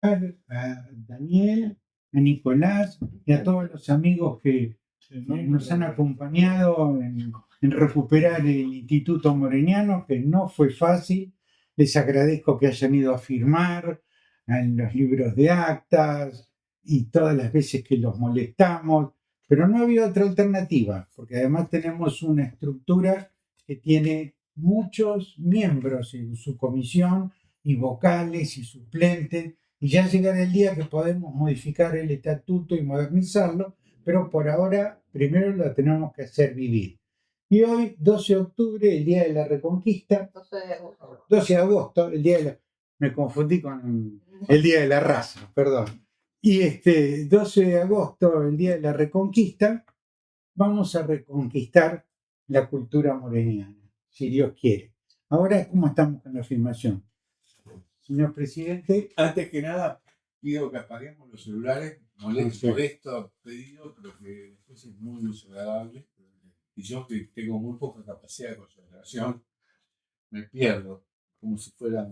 a Daniel, a Nicolás y a todos los amigos que nos han acompañado en recuperar el Instituto Moreniano, que no fue fácil. Les agradezco que hayan ido a firmar en los libros de actas y todas las veces que los molestamos, pero no había otra alternativa, porque además tenemos una estructura que tiene muchos miembros en su comisión y vocales y suplentes, y ya llegará el día que podemos modificar el estatuto y modernizarlo, pero por ahora primero lo tenemos que hacer vivir. Y hoy, 12 de octubre, el día de la Reconquista, 12 de agosto, el día de la, me confundí con el día de la raza, perdón. Y 12 de agosto, el día de la Reconquista, vamos a reconquistar la cultura moreniana, si Dios quiere. Ahora, ¿cómo estamos con la afirmación? Señor presidente. Antes que nada, pido que apaguemos los celulares. Molesto pedido, pero que después es muy desagradable. Y yo, que tengo muy poca capacidad de concentración, me pierdo. Como si fuera.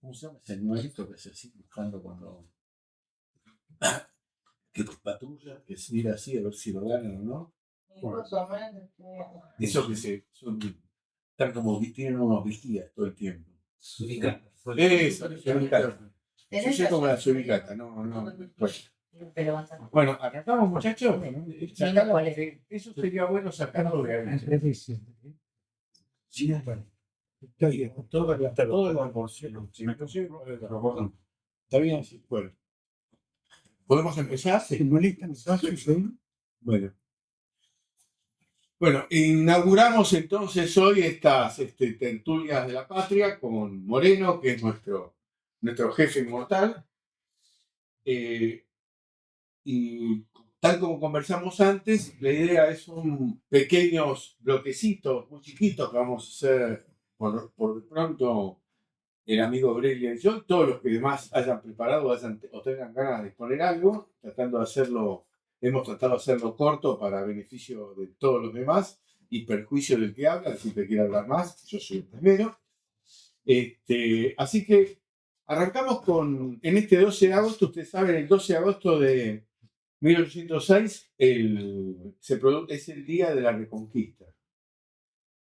¿Cómo se llama ese animalito que se sigue buscando cuando. que te patrulla, que se mira así a ver si lo ganan o no? Eso que se. Están como que tienen unos vigías todo el tiempo. Eso, suricata. Yo sé como la suricata, no. Bueno, arrancamos, muchachos. Eso sería bueno sacarlo de ahí. Sí, bueno. Todo la porción. Está bien, sí. Bueno. ¿Podemos empezar? ¿Se molestan los pasos? Bueno, inauguramos entonces hoy estas tertulias de la patria con Moreno, que es nuestro jefe inmortal. Y tal como conversamos antes, la idea es un pequeños bloquecitos muy chiquitos que vamos a hacer por de pronto el amigo Brelia y yo, todos los que demás hayan preparado o tengan ganas de exponer algo, hemos tratado de hacerlo corto para beneficio de todos los demás y perjuicio del que habla, si te quiere hablar más, yo soy el primero. Así que arrancamos en este 12 de agosto, ustedes saben, el 12 de agosto de 1806 es el día de la Reconquista.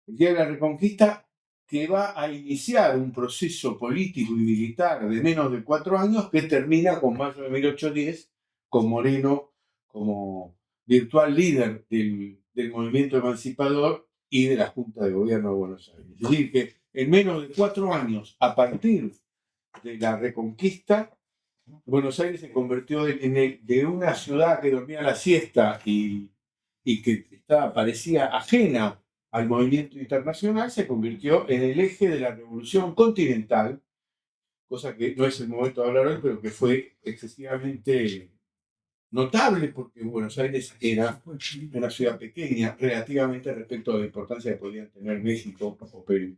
El día de la Reconquista que va a iniciar un proceso político y militar de menos de 4 años que termina con mayo de 1810, con Moreno como virtual líder del movimiento emancipador y de la Junta de Gobierno de Buenos Aires. Es decir, que en menos de 4 años, a partir de la Reconquista, Buenos Aires se convirtió de una ciudad que dormía la siesta y que parecía ajena al movimiento internacional, se convirtió en el eje de la revolución continental, cosa que no es el momento de hablar hoy, pero que fue excesivamente notable porque Buenos Aires era una ciudad pequeña relativamente respecto a la importancia que podían tener México o Perú.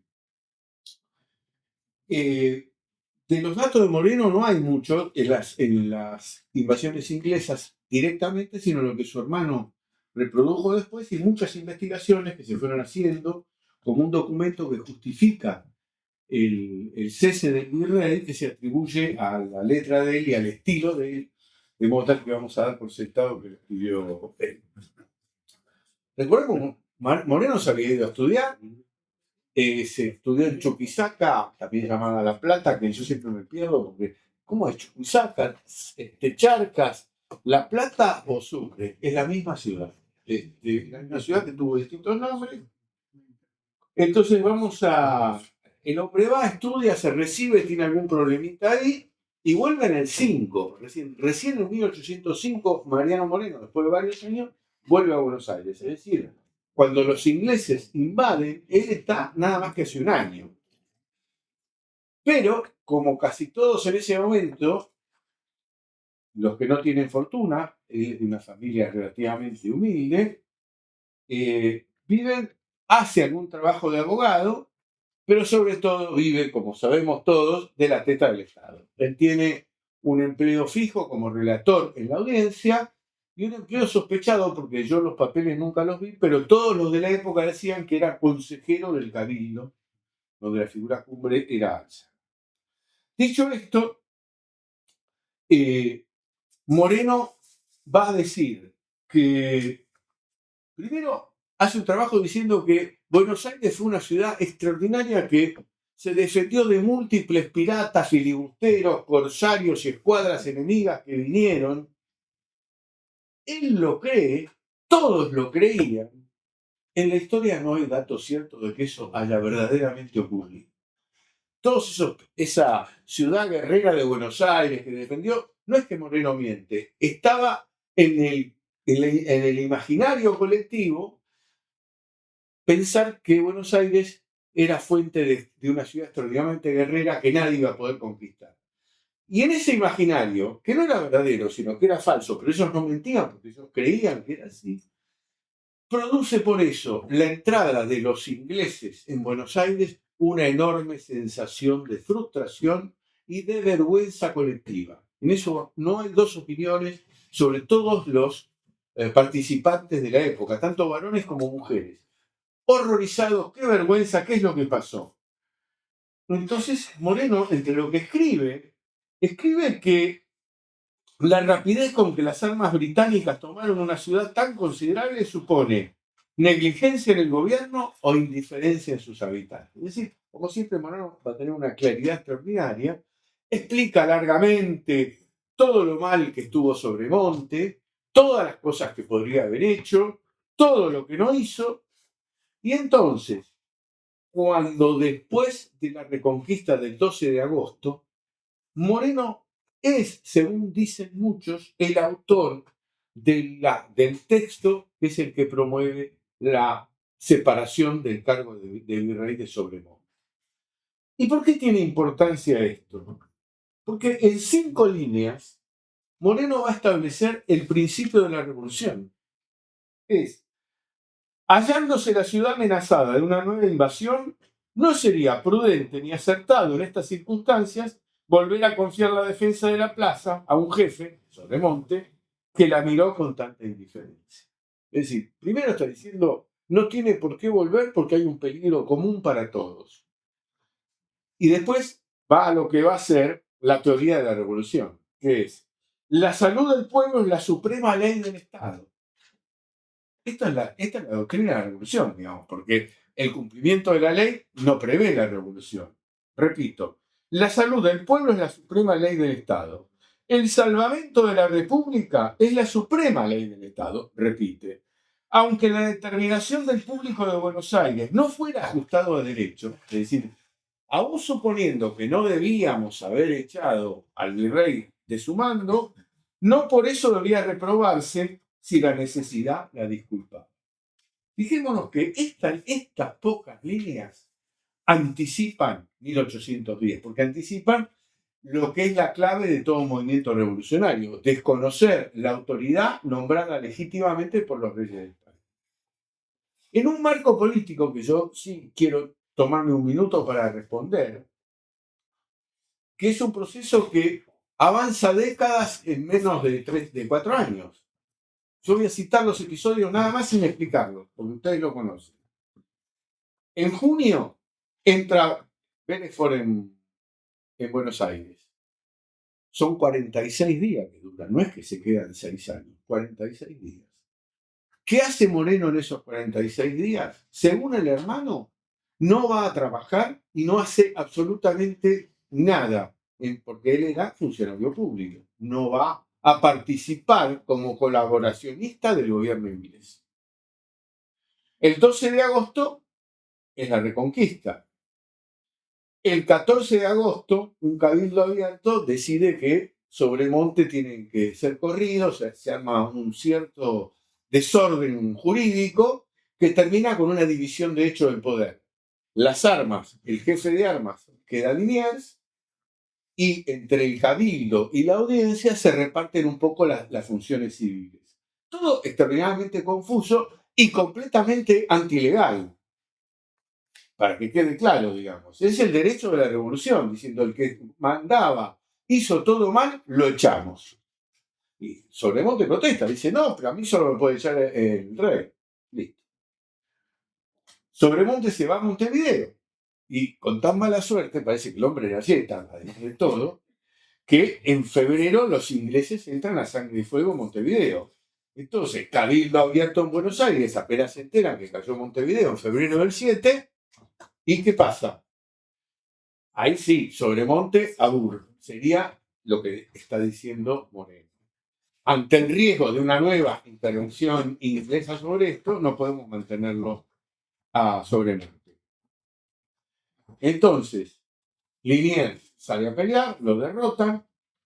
De los datos de Moreno no hay mucho en las invasiones inglesas directamente, sino lo que su hermano reprodujo después y muchas investigaciones que se fueron haciendo como un documento que justifica el cese del virrey, que se atribuye a la letra de él y al estilo de él, de modo tal que vamos a dar por sentado que lo escribió él. Recuerden cómo Moreno se había ido a estudiar. Se estudió en Chuquisaca, también llamada La Plata, que yo siempre me pierdo porque, ¿cómo es Chuquisaca? Charcas, La Plata o Sucre, es la misma ciudad. La misma ciudad que tuvo distintos nombres. Entonces el hombre va, estudia, se recibe, tiene algún problemita ahí y vuelve en el 5. Recién en 1805, Mariano Moreno, después de varios años, vuelve a Buenos Aires. Es decir, cuando los ingleses invaden, él está nada más que hace un año. Pero, como casi todos en ese momento, los que no tienen fortuna, de una familia relativamente humilde, hace algún trabajo de abogado, pero sobre todo vive, como sabemos todos, de la teta del Estado. Él tiene un empleo fijo como relator en la audiencia y un empleo sospechado, porque yo los papeles nunca los vi, pero todos los de la época decían que era consejero del Cabildo, donde la figura cumbre era Alza. Dicho esto, Moreno va a decir que, primero, hace un trabajo diciendo que Buenos Aires fue una ciudad extraordinaria que se defendió de múltiples piratas, filibusteros, corsarios y escuadras enemigas que vinieron. Él lo cree, todos lo creían. En la historia no hay datos ciertos de que eso haya verdaderamente ocurrido. Esa ciudad guerrera de Buenos Aires que defendió, no es que Moreno miente, estaba en el imaginario colectivo pensar que Buenos Aires era fuente de una ciudad extraordinariamente guerrera que nadie iba a poder conquistar. Y en ese imaginario, que no era verdadero, sino que era falso, pero ellos no mentían porque ellos creían que era así, produce por eso la entrada de los ingleses en Buenos Aires una enorme sensación de frustración y de vergüenza colectiva. En eso no hay dos opiniones sobre todos los participantes de la época, tanto varones como mujeres. Horrorizados, qué vergüenza, qué es lo que pasó. Entonces Moreno, entre lo que escribe que la rapidez con que las armas británicas tomaron una ciudad tan considerable supone negligencia en el gobierno o indiferencia en sus habitantes. Es decir, como siempre, Moreno va a tener una claridad extraordinaria, explica largamente todo lo mal que estuvo Sobremonte, todas las cosas que podría haber hecho, todo lo que no hizo, y entonces, cuando después de la reconquista del 12 de agosto, Moreno es, según dicen muchos, el autor del texto que es el que promueve la separación del cargo de virrey de Sobremonte. ¿Y por qué tiene importancia esto? Porque en 5 líneas Moreno va a establecer el principio de la revolución. Es, hallándose la ciudad amenazada de una nueva invasión, no sería prudente ni acertado en estas circunstancias volver a confiar la defensa de la plaza a un jefe, Sobremonte, que la miró con tanta indiferencia. Es decir, primero está diciendo, no tiene por qué volver porque hay un peligro común para todos. Y después va a lo que va a ser la teoría de la revolución, que es, la salud del pueblo es la suprema ley del Estado. Esta es la doctrina de la revolución, digamos, porque el cumplimiento de la ley no prevé la revolución. Repito, la salud del pueblo es la suprema ley del Estado. El salvamento de la República es la suprema ley del Estado, repite. Aunque la determinación del público de Buenos Aires no fuera ajustado a derecho, es decir, aún suponiendo que no debíamos haber echado al virrey de su mando, no por eso debía reprobarse si la necesidad la disculpa. Fijémonos que estas pocas líneas anticipan 1810, porque anticipan lo que es la clave de todo movimiento revolucionario, desconocer la autoridad nombrada legítimamente por los reyes del país. En un marco político que yo sí quiero tomarme un minuto para responder, que es un proceso que avanza décadas en menos de 4 años. Yo voy a citar los episodios nada más sin explicarlos, porque ustedes lo conocen. En junio entra Beresford en Buenos Aires. Son 46 días que duran, no es que se quedan 6 años, 46 días. ¿Qué hace Moreno en esos 46 días? Según el hermano, no va a trabajar y no hace absolutamente nada, porque él era funcionario público. No va a participar como colaboracionista del gobierno inglés. El 12 de agosto es la Reconquista. El 14 de agosto, un cabildo abierto decide que Sobremonte tienen que ser corridos, se arma un cierto desorden jurídico que termina con una división de hecho del poder. Las armas, el jefe de armas queda Liniers, y entre el cabildo y la audiencia se reparten un poco las funciones civiles. Todo extraordinariamente confuso y completamente antilegal. Para que quede claro, digamos. Es el derecho de la revolución, diciendo el que mandaba, hizo todo mal, lo echamos. Y Sobremonte protesta, dice, no, pero a mí solo me puede echar el rey. Listo. Sobremonte se va a Montevideo. Y con tan mala suerte, parece que el hombre era así, además de todo, que en febrero los ingleses entran a sangre y fuego en Montevideo. Entonces, Cabildo abierto en Buenos Aires, apenas se enteran que cayó Montevideo en febrero del 7, ¿y qué pasa? Ahí sí, Sobremonte, Abur. Sería lo que está diciendo Moreno. Ante el riesgo de una nueva intervención inglesa sobre esto, no podemos mantenerlo a Sobremonte. Entonces, Liniers sale a pelear, lo derrotan,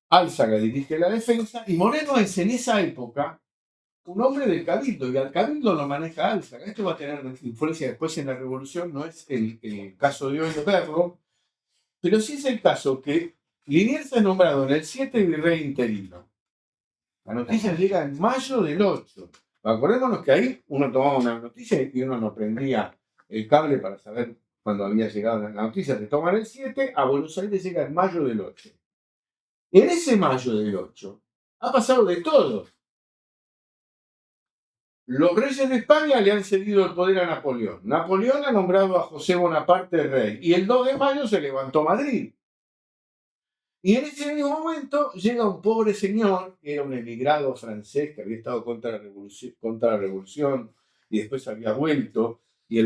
Álzaga dirige la defensa y Moreno es en esa época un hombre del Cabildo y al Cabildo lo maneja Álzaga. Esto va a tener influencia después en la Revolución, no es el caso de hoy de verlo, pero sí es el caso que Liniers es nombrado en el 7 virrey interino. La noticia llega en mayo del 8. Acordémonos que ahí uno tomaba una noticia y uno no prendía el cable para saber cuándo había llegado la noticia. Se toma el 7, a Buenos Aires llega en mayo del 8. En ese mayo del 8 ha pasado de todo. Los reyes de España le han cedido el poder a Napoleón. Napoleón ha nombrado a José Bonaparte rey. Y el 2 de mayo se levantó Madrid. Y en ese mismo momento llega un pobre señor, que era un emigrado francés que había estado contra la revolución y después había vuelto, y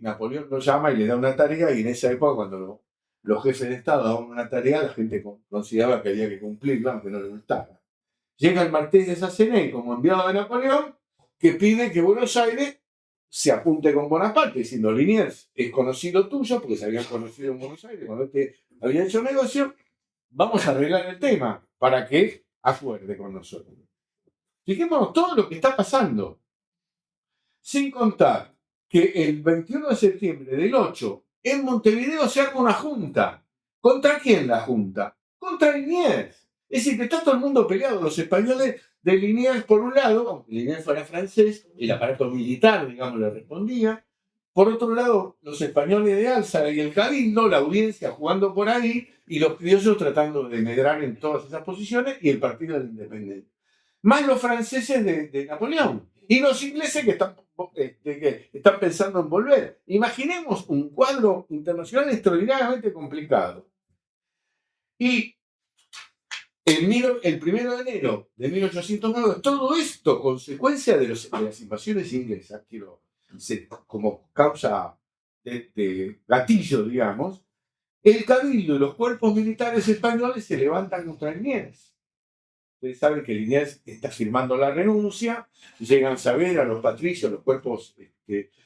Napoleón lo llama y le da una tarea, y en esa época cuando los jefes de Estado daban una tarea, la gente consideraba que había que cumplirla, aunque no le gustara. Llega el marqués de Sassenet como enviado de Napoleón, que pide que Buenos Aires se apunte con Bonaparte, diciendo: Liniers es conocido tuyo, porque se habían conocido en Buenos Aires cuando este había hecho negocio. Vamos a arreglar el tema para que acuerde con nosotros. Fijémonos todo lo que está pasando. Sin contar que el 21 de septiembre del 8, en Montevideo se arma una junta. ¿Contra quién la junta? Contra Liniers. Es decir, que está todo el mundo peleado. Los españoles de Liniers por un lado, aunque Liniers fuera francés, el aparato militar, digamos, le respondía. Por otro lado, los españoles de Álzaga y el Cabildo, la audiencia jugando por ahí, y los criollos tratando de medrar en todas esas posiciones, y el Partido de la Independencia. Más los franceses de Napoleón. Y los ingleses que están pensando en volver. Imaginemos un cuadro internacional extraordinariamente complicado. Y el 1 de enero de 1809, todo esto consecuencia de las invasiones inglesas, como causa de gatillo, digamos, el Cabildo y los cuerpos militares españoles se levantan contra Liniers. Ustedes saben que Liniers está firmando la renuncia, llegan a saber a los patricios, los cuerpos,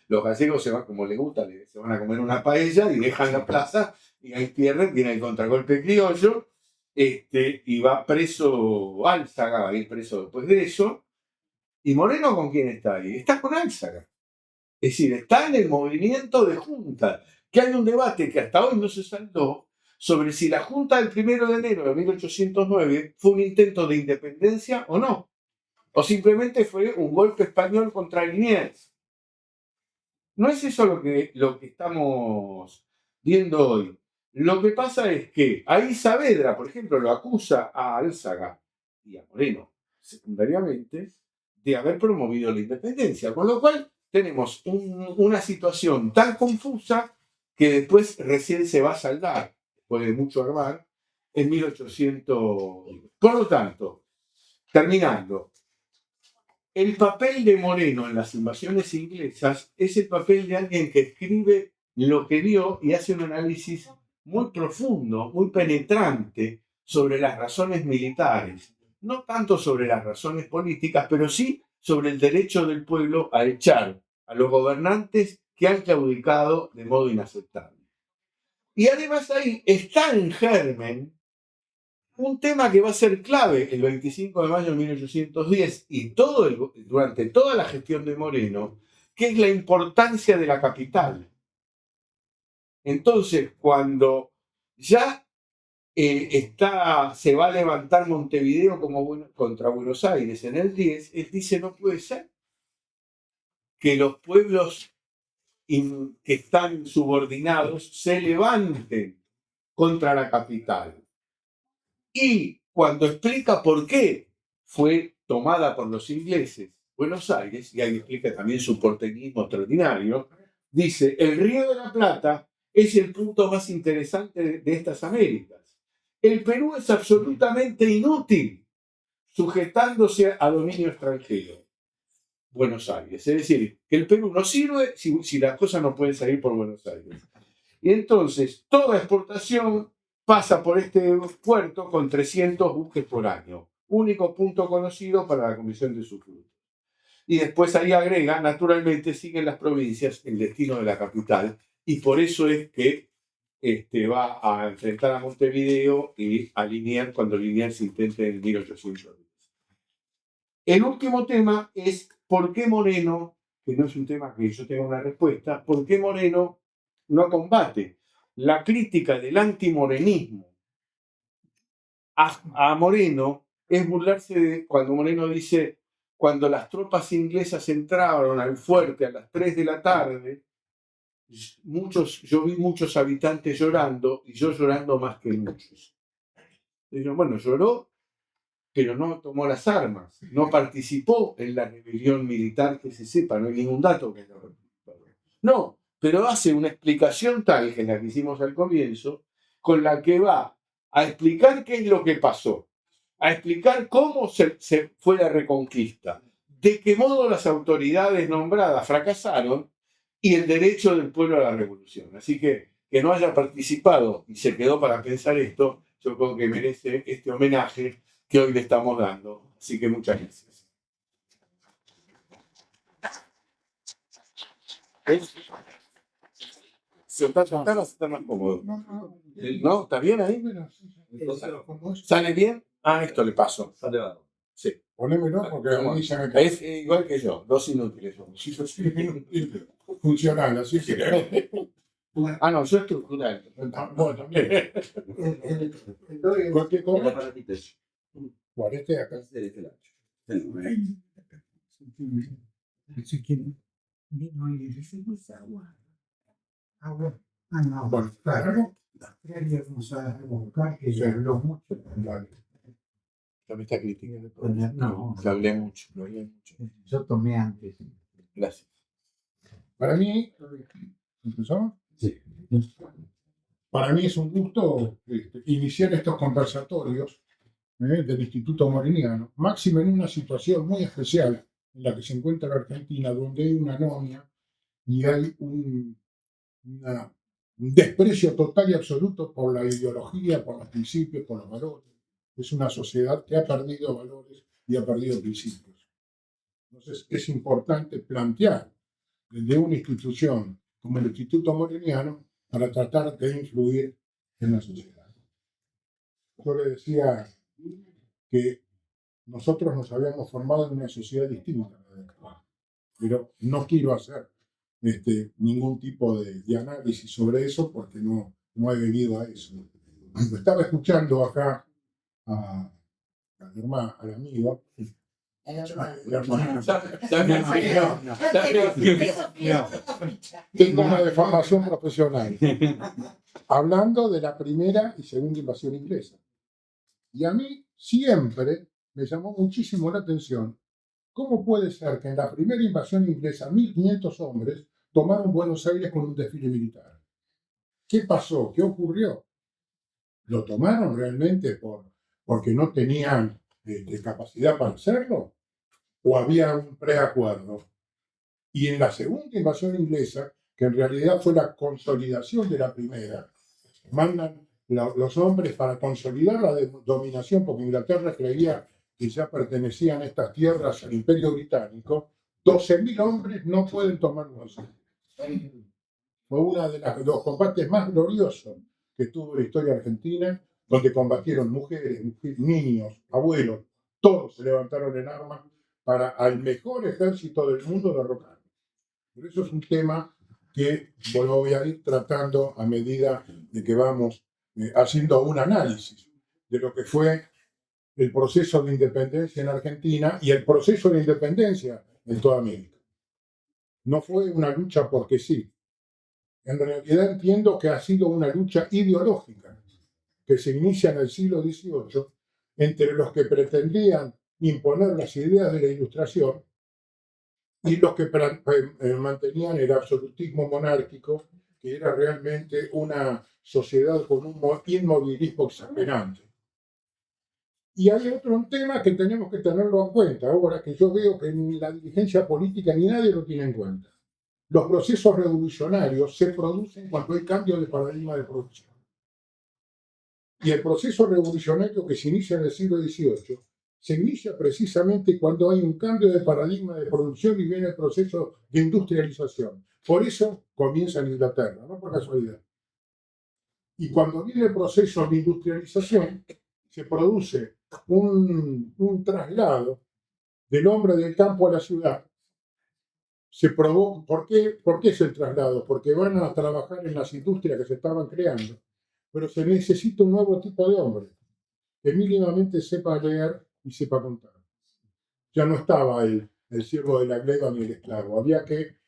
los gallegos se van, como les gusta, se van a comer una paella y dejan la plaza, y ahí pierden, viene el contragolpe criollo, y va preso Álzaga, va a ir preso después de eso. ¿Y Moreno con quién está ahí? Está con Álzaga. Es decir, está en el movimiento de junta, que hay un debate que hasta hoy no se saldó sobre si la junta del 1 de enero de 1809 fue un intento de independencia o no, o simplemente fue un golpe español contra Liniers. No es eso lo que estamos viendo hoy. Lo que pasa es que ahí Saavedra, por ejemplo, lo acusa a Álzaga y a Moreno, secundariamente, de haber promovido la independencia, con lo cual tenemos una situación tan confusa que después recién se va a saldar, después de mucho armar, en 1800. Por lo tanto, terminando, el papel de Moreno en las invasiones inglesas es el papel de alguien que escribe lo que vio y hace un análisis muy profundo, muy penetrante sobre las razones militares, no tanto sobre las razones políticas, pero sí sobre el derecho del pueblo a echar a los gobernantes que han claudicado de modo inaceptable. Y además ahí está en germen un tema que va a ser clave el 25 de mayo de 1810 y durante toda la gestión de Moreno, que es la importancia de la capital. Entonces, cuando ya se va a levantar Montevideo contra Buenos Aires en el 10, él dice: no puede ser que los pueblos que están subordinados se levanten contra la capital. Y cuando explica por qué fue tomada por los ingleses Buenos Aires, y ahí explica también su porteñismo extraordinario, dice: el Río de la Plata es el punto más interesante de estas Américas. el Perú es absolutamente inútil sujetándose a dominio extranjero. Buenos Aires. Es decir, que el Perú no sirve si las cosas no pueden salir por Buenos Aires. Y entonces, toda exportación pasa por este puerto con 300 buques por año. Único punto conocido para la Comisión de Susfrutos. Y después ahí agrega, naturalmente, siguen las provincias el destino de la capital. Y por eso es que va a enfrentar a Montevideo y a Liniers cuando Liniers se intente en 1810. El último tema es por qué Moreno, que no es un tema que yo tenga una respuesta, por qué Moreno no combate. La crítica del antimorenismo a Moreno es burlarse de cuando Moreno dice, cuando las tropas inglesas entraron al fuerte a las 3 de la tarde, yo vi muchos habitantes llorando y yo llorando más que muchos. Digo, bueno, lloró, pero no tomó las armas, no participó en la rebelión militar que se sepa, no hay ningún dato que haya participado. No, pero hace una explicación tal, que es la que hicimos al comienzo, con la que va a explicar qué es lo que pasó, a explicar cómo se fue la reconquista, de qué modo las autoridades nombradas fracasaron y el derecho del pueblo a la revolución. Así que no haya participado y se quedó para pensar esto, yo creo que merece este homenaje que hoy le estamos dando. Así que muchas gracias. ¿Se está sentado o se está más cómodo? ¿No? ¿Está bien ahí? ¿Sale bien? Ah, esto le paso. Sí. Ponémelo porque a mí ya me cae. Es igual que yo, dos inútiles. Funcional, así que. Ah, no, yo estructural. Bueno, también. Cualquier cosa. Por este acá. Bueno, claro. Vamos a buscar que se habló mucho. Vale. Ya me está criticando. No, Le hablé mucho, lo hablé mucho. yo tomé antes. Gracias. Para mí, ¿empezamos? Sí. Para mí es un gusto iniciar estos conversatorios del Instituto Moreniano, máximo en una situación muy especial en la que se encuentra la Argentina, donde hay una anomia y hay un desprecio total y absoluto por la ideología, por los principios, por los valores. Es una sociedad que ha perdido valores y ha perdido principios. Entonces es importante plantear desde una institución como el Instituto Moreniano para tratar de influir en la sociedad. Yo le decía que nosotros nos habíamos formado en una sociedad distinta a la actual, pero no quiero hacer ningún tipo de análisis sobre eso porque no he venido a eso. Estaba escuchando acá al amigo. Tengo una deformación profesional. Hablando de la primera y segunda invasión inglesa. Y a mí siempre me llamó muchísimo la atención cómo puede ser que en la primera invasión inglesa 1.500 hombres tomaron Buenos Aires con un desfile militar. ¿Qué pasó? ¿Qué ocurrió? ¿Lo tomaron realmente porque no tenían capacidad para hacerlo? ¿O había un preacuerdo? Y en la segunda invasión inglesa, que en realidad fue la consolidación de la primera, mandan los hombres para consolidar la dominación, porque Inglaterra creía que ya pertenecían estas tierras al Imperio Británico. 12.000 hombres no pueden tomar Buenos Aires. Fue uno de los combates más gloriosos que tuvo la historia argentina, donde combatieron mujeres, niños, abuelos, todos se levantaron en armas para al mejor ejército del mundo derrocar. Por eso es un tema que voy a ir tratando a medida de que vamos haciendo un análisis de lo que fue el proceso de independencia en Argentina y el proceso de independencia en toda América. No fue una lucha porque sí. En realidad entiendo que ha sido una lucha ideológica que se inicia en el siglo XVIII entre los que pretendían imponer las ideas de la Ilustración y los que mantenían el absolutismo monárquico que era realmente una sociedad con un inmovilismo exagerante. Y hay otro tema que tenemos que tenerlo en cuenta ahora, que yo veo que en la dirigencia política ni nadie lo tiene en cuenta. Los procesos revolucionarios se producen cuando hay cambio de paradigma de producción. Y el proceso revolucionario que se inicia en el siglo XVIII se inicia precisamente cuando hay un cambio de paradigma de producción y viene el proceso de industrialización. Por eso comienza en Inglaterra, no por casualidad. Y cuando viene el proceso de industrialización, se produce un traslado del hombre del campo a la ciudad. ¿Por qué es el traslado? Porque van a trabajar en las industrias que se estaban creando, pero se necesita un nuevo tipo de hombre que mínimamente sepa leer y sepa contar. Ya no estaba el siervo de la gleba ni el esclavo, había que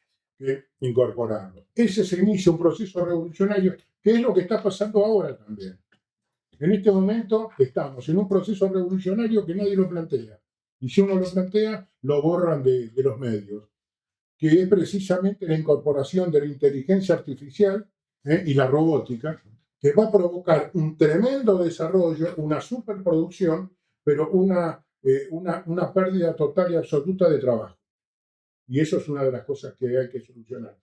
incorporarlo. Ese se inicia un proceso revolucionario, que es lo que está pasando ahora también. En este momento estamos en un proceso revolucionario que nadie lo plantea. Y si uno lo plantea, lo borran de los medios, que es precisamente la incorporación de la inteligencia artificial y la robótica, que va a provocar un tremendo desarrollo, una superproducción, pero una pérdida total y absoluta de trabajo. Y eso es una de las cosas que hay que solucionar.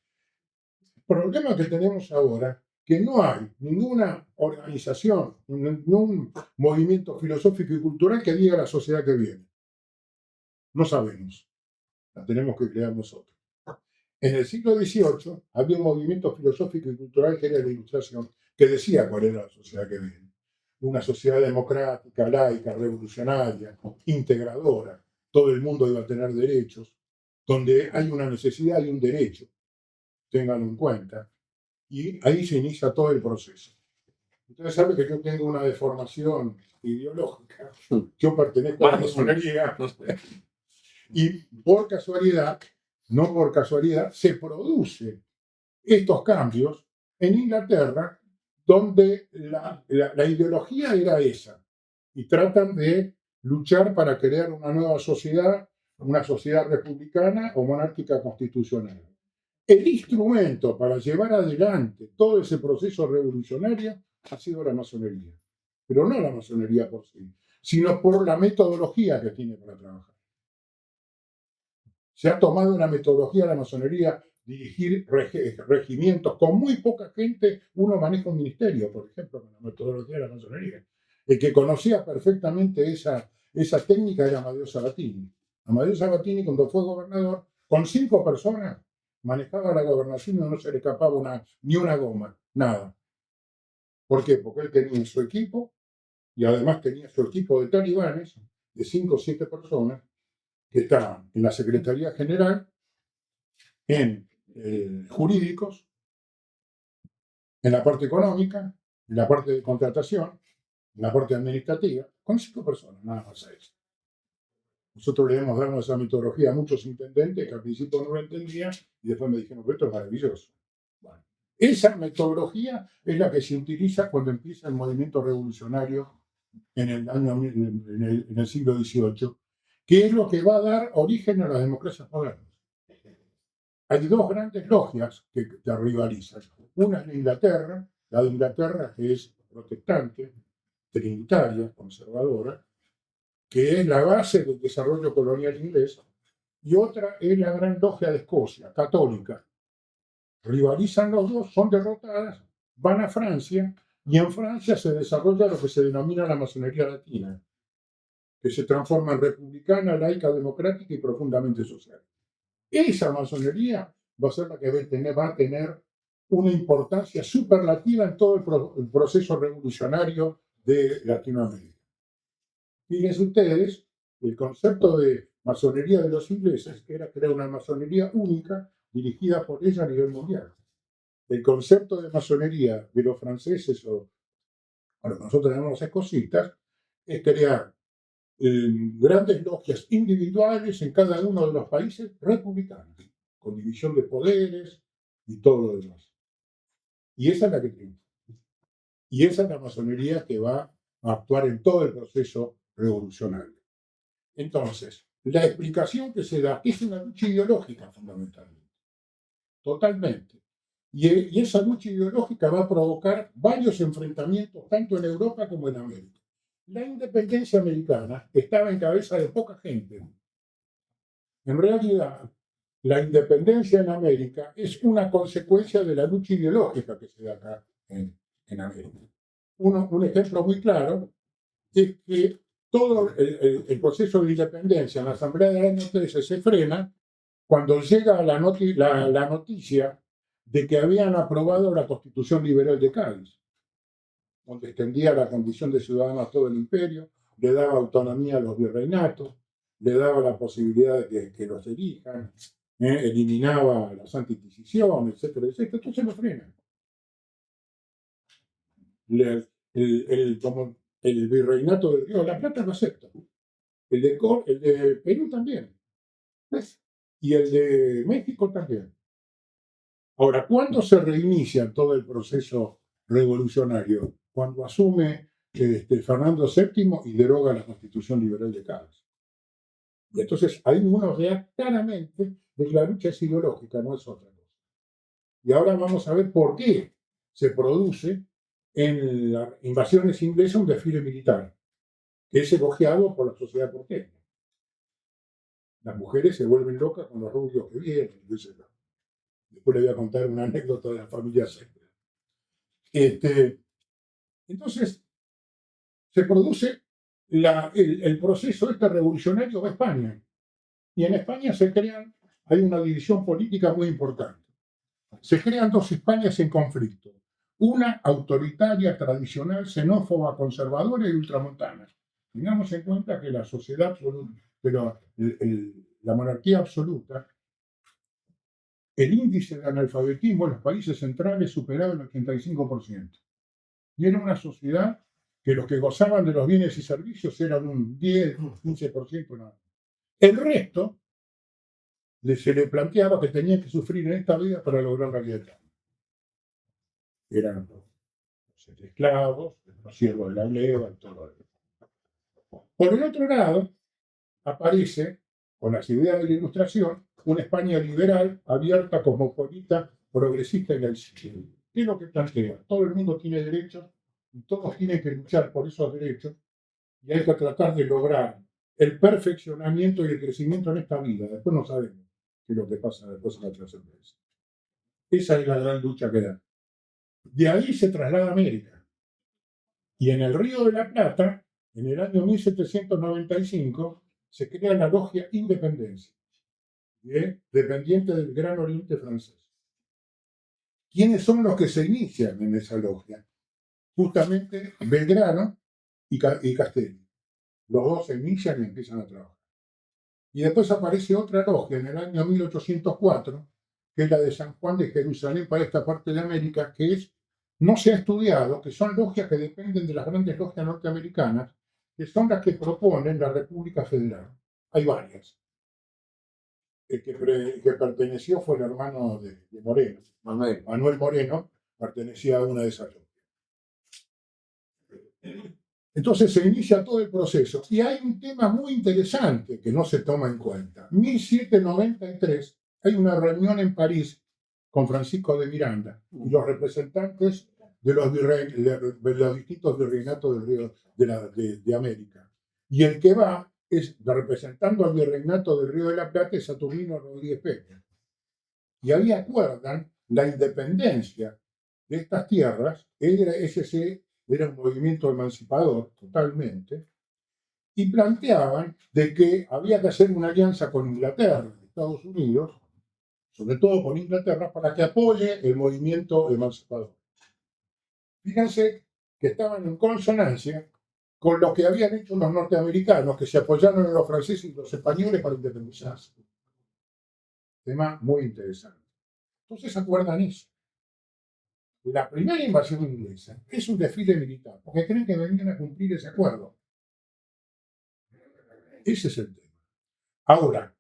El problema que tenemos ahora, que no hay ninguna organización, ningún movimiento filosófico y cultural que diga la sociedad que viene. No sabemos. La tenemos que crear nosotros. En el siglo XVIII había un movimiento filosófico y cultural que era la Ilustración, que decía cuál era la sociedad que viene. Una sociedad democrática, laica, revolucionaria, integradora. Todo el mundo iba a tener derechos, donde hay una necesidad y un derecho. Ténganlo en cuenta. Y ahí se inicia todo el proceso. Ustedes saben que yo tengo una deformación ideológica. Yo pertenezco a la masonería. Y por casualidad, no por casualidad, se producen estos cambios en Inglaterra, donde la ideología era esa. Y tratan de luchar para crear una nueva sociedad, una sociedad republicana o monárquica constitucional. El instrumento para llevar adelante todo ese proceso revolucionario ha sido la masonería. Pero no la masonería por sí, sino por la metodología que tiene para trabajar. Se ha tomado una metodología de la masonería, dirigir regimientos. Con muy poca gente uno maneja un ministerio, por ejemplo, con la metodología de la masonería. El que conocía perfectamente esa técnica era Amadeo Sabatini. Amadeo Sabatini, cuando fue gobernador, con 5 personas, manejaba la gobernación y no se le escapaba ni una goma, nada. ¿Por qué? Porque él tenía su equipo y además tenía su equipo de talibanes de 5 o 7 personas que estaban en la Secretaría General, en jurídicos, en la parte económica, en la parte de contratación, en la parte administrativa, con 5 personas, nada más a eso. Nosotros le hemos dado esa metodología a muchos intendentes que al principio no lo entendían y después me dijeron que esto es maravilloso. Bueno, esa metodología es la que se utiliza cuando empieza el movimiento revolucionario en el siglo XVIII, que es lo que va a dar origen a las democracias modernas. Hay 2 grandes logias que rivalizan. Una es la de Inglaterra, que es protestante, trinitaria, conservadora, que es la base del desarrollo colonial inglés, y otra es la gran logia de Escocia, católica. Rivalizan los dos, son derrotadas, van a Francia, y en Francia se desarrolla lo que se denomina la masonería latina, que se transforma en republicana, laica, democrática y profundamente social. Esa masonería va a ser la que va a tener una importancia superlativa en todo el proceso revolucionario de Latinoamérica. Fíjense ustedes, el concepto de masonería de los ingleses era crear una masonería única dirigida por ella a nivel mundial. El concepto de masonería de los franceses, o nosotros tenemos escocitas, es crear grandes logias individuales en cada uno de los países republicanos, con división de poderes y todo lo demás. Y esa es la que triunfa. Y esa es la masonería que va a actuar en todo el proceso revolucionario. Entonces, la explicación que se da es una lucha ideológica fundamentalmente, totalmente. Y esa lucha ideológica va a provocar varios enfrentamientos, tanto en Europa como en América. La independencia americana estaba en cabeza de poca gente. En realidad, la independencia en América es una consecuencia de la lucha ideológica que se da acá en América. Un ejemplo muy claro es que todo el proceso de independencia en la Asamblea del año 13 se frena cuando llega la noticia de que habían aprobado la Constitución Liberal de Cádiz, donde extendía la condición de ciudadano a todo el imperio, le daba autonomía a los virreinatos, le daba la posibilidad de que los elijan, eliminaba la Santa Inquisición, etcétera, etcétera. Entonces lo frenan. Como el virreinato del Río de la Plata lo acepta. El de Perú también. ¿Ves? Y el de México también. Ahora, ¿cuándo se reinicia todo el proceso revolucionario? Cuando asume Fernando VII y deroga la Constitución Liberal de Cádiz. Y entonces ahí uno vea claramente de que la lucha es ideológica, no es otra cosa. Y ahora vamos a ver por qué se produce en las invasiones inglesas un desfile militar, que es elogiado por la sociedad porteña. Las mujeres se vuelven locas con los rubios que vienen, etc. Después le voy a contar una anécdota de la familia Sender. Entonces, se produce el proceso revolucionario de España. Y en España hay una división política muy importante. Se crean dos Españas en conflicto. Una autoritaria, tradicional, xenófoba, conservadora y ultramontana. Tengamos en cuenta que la sociedad absoluta, pero la monarquía absoluta, el índice de analfabetismo en los países centrales superaba el 85%. Y era una sociedad que los que gozaban de los bienes y servicios eran un 10, 15% nada más. El resto se le planteaba que tenían que sufrir en esta vida para lograr la libertad. Eran los esclavos, los siervos de la gleba y todo eso. Por el otro lado, aparece, con las ideas de la Ilustración, una España liberal, abierta, cosmopolita, progresista y laicista. ¿Qué es lo que plantea? Todo el mundo tiene derechos y todos tienen que luchar por esos derechos y hay que tratar de lograr el perfeccionamiento y el crecimiento en esta vida. Después no sabemos qué es lo que pasa después en la trascendencia. Esa es la gran lucha que da. De ahí se traslada a América. Y en el Río de la Plata, en el año 1795, se crea la Logia Independencia, dependiente del Gran Oriente francés. ¿Quiénes son los que se inician en esa logia? Justamente Belgrano y Castelli. Los dos se inician y empiezan a trabajar. Y después aparece otra logia en el año 1804, que es la de San Juan de Jerusalén para esta parte de América, no se ha estudiado, que son logias que dependen de las grandes logias norteamericanas, que son las que proponen la República Federal. Hay varias. El que perteneció fue el hermano de Moreno. Manuel Moreno pertenecía a una de esas logias. Entonces se inicia todo el proceso. Y hay un tema muy interesante que no se toma en cuenta. En 1793 hay una reunión en París con Francisco de Miranda y los representantes de los distintos virreinatos del Río de América. Y el que va es representando al virreinato del Río de la Plata es Saturnino Rodríguez Peña. Y ahí acuerdan la independencia de estas tierras. Era un movimiento emancipador totalmente, y planteaban de que había que hacer una alianza con Inglaterra, Estados Unidos, sobre todo con Inglaterra, para que apoye el movimiento emancipador. Fíjense que estaban en consonancia con lo que habían hecho los norteamericanos, que se apoyaron en los franceses y los españoles para independizarse. Tema muy interesante. Entonces acuerdan eso. La primera invasión inglesa es un desfile militar, porque creen que venían a cumplir ese acuerdo. Ese es el tema. Ahora,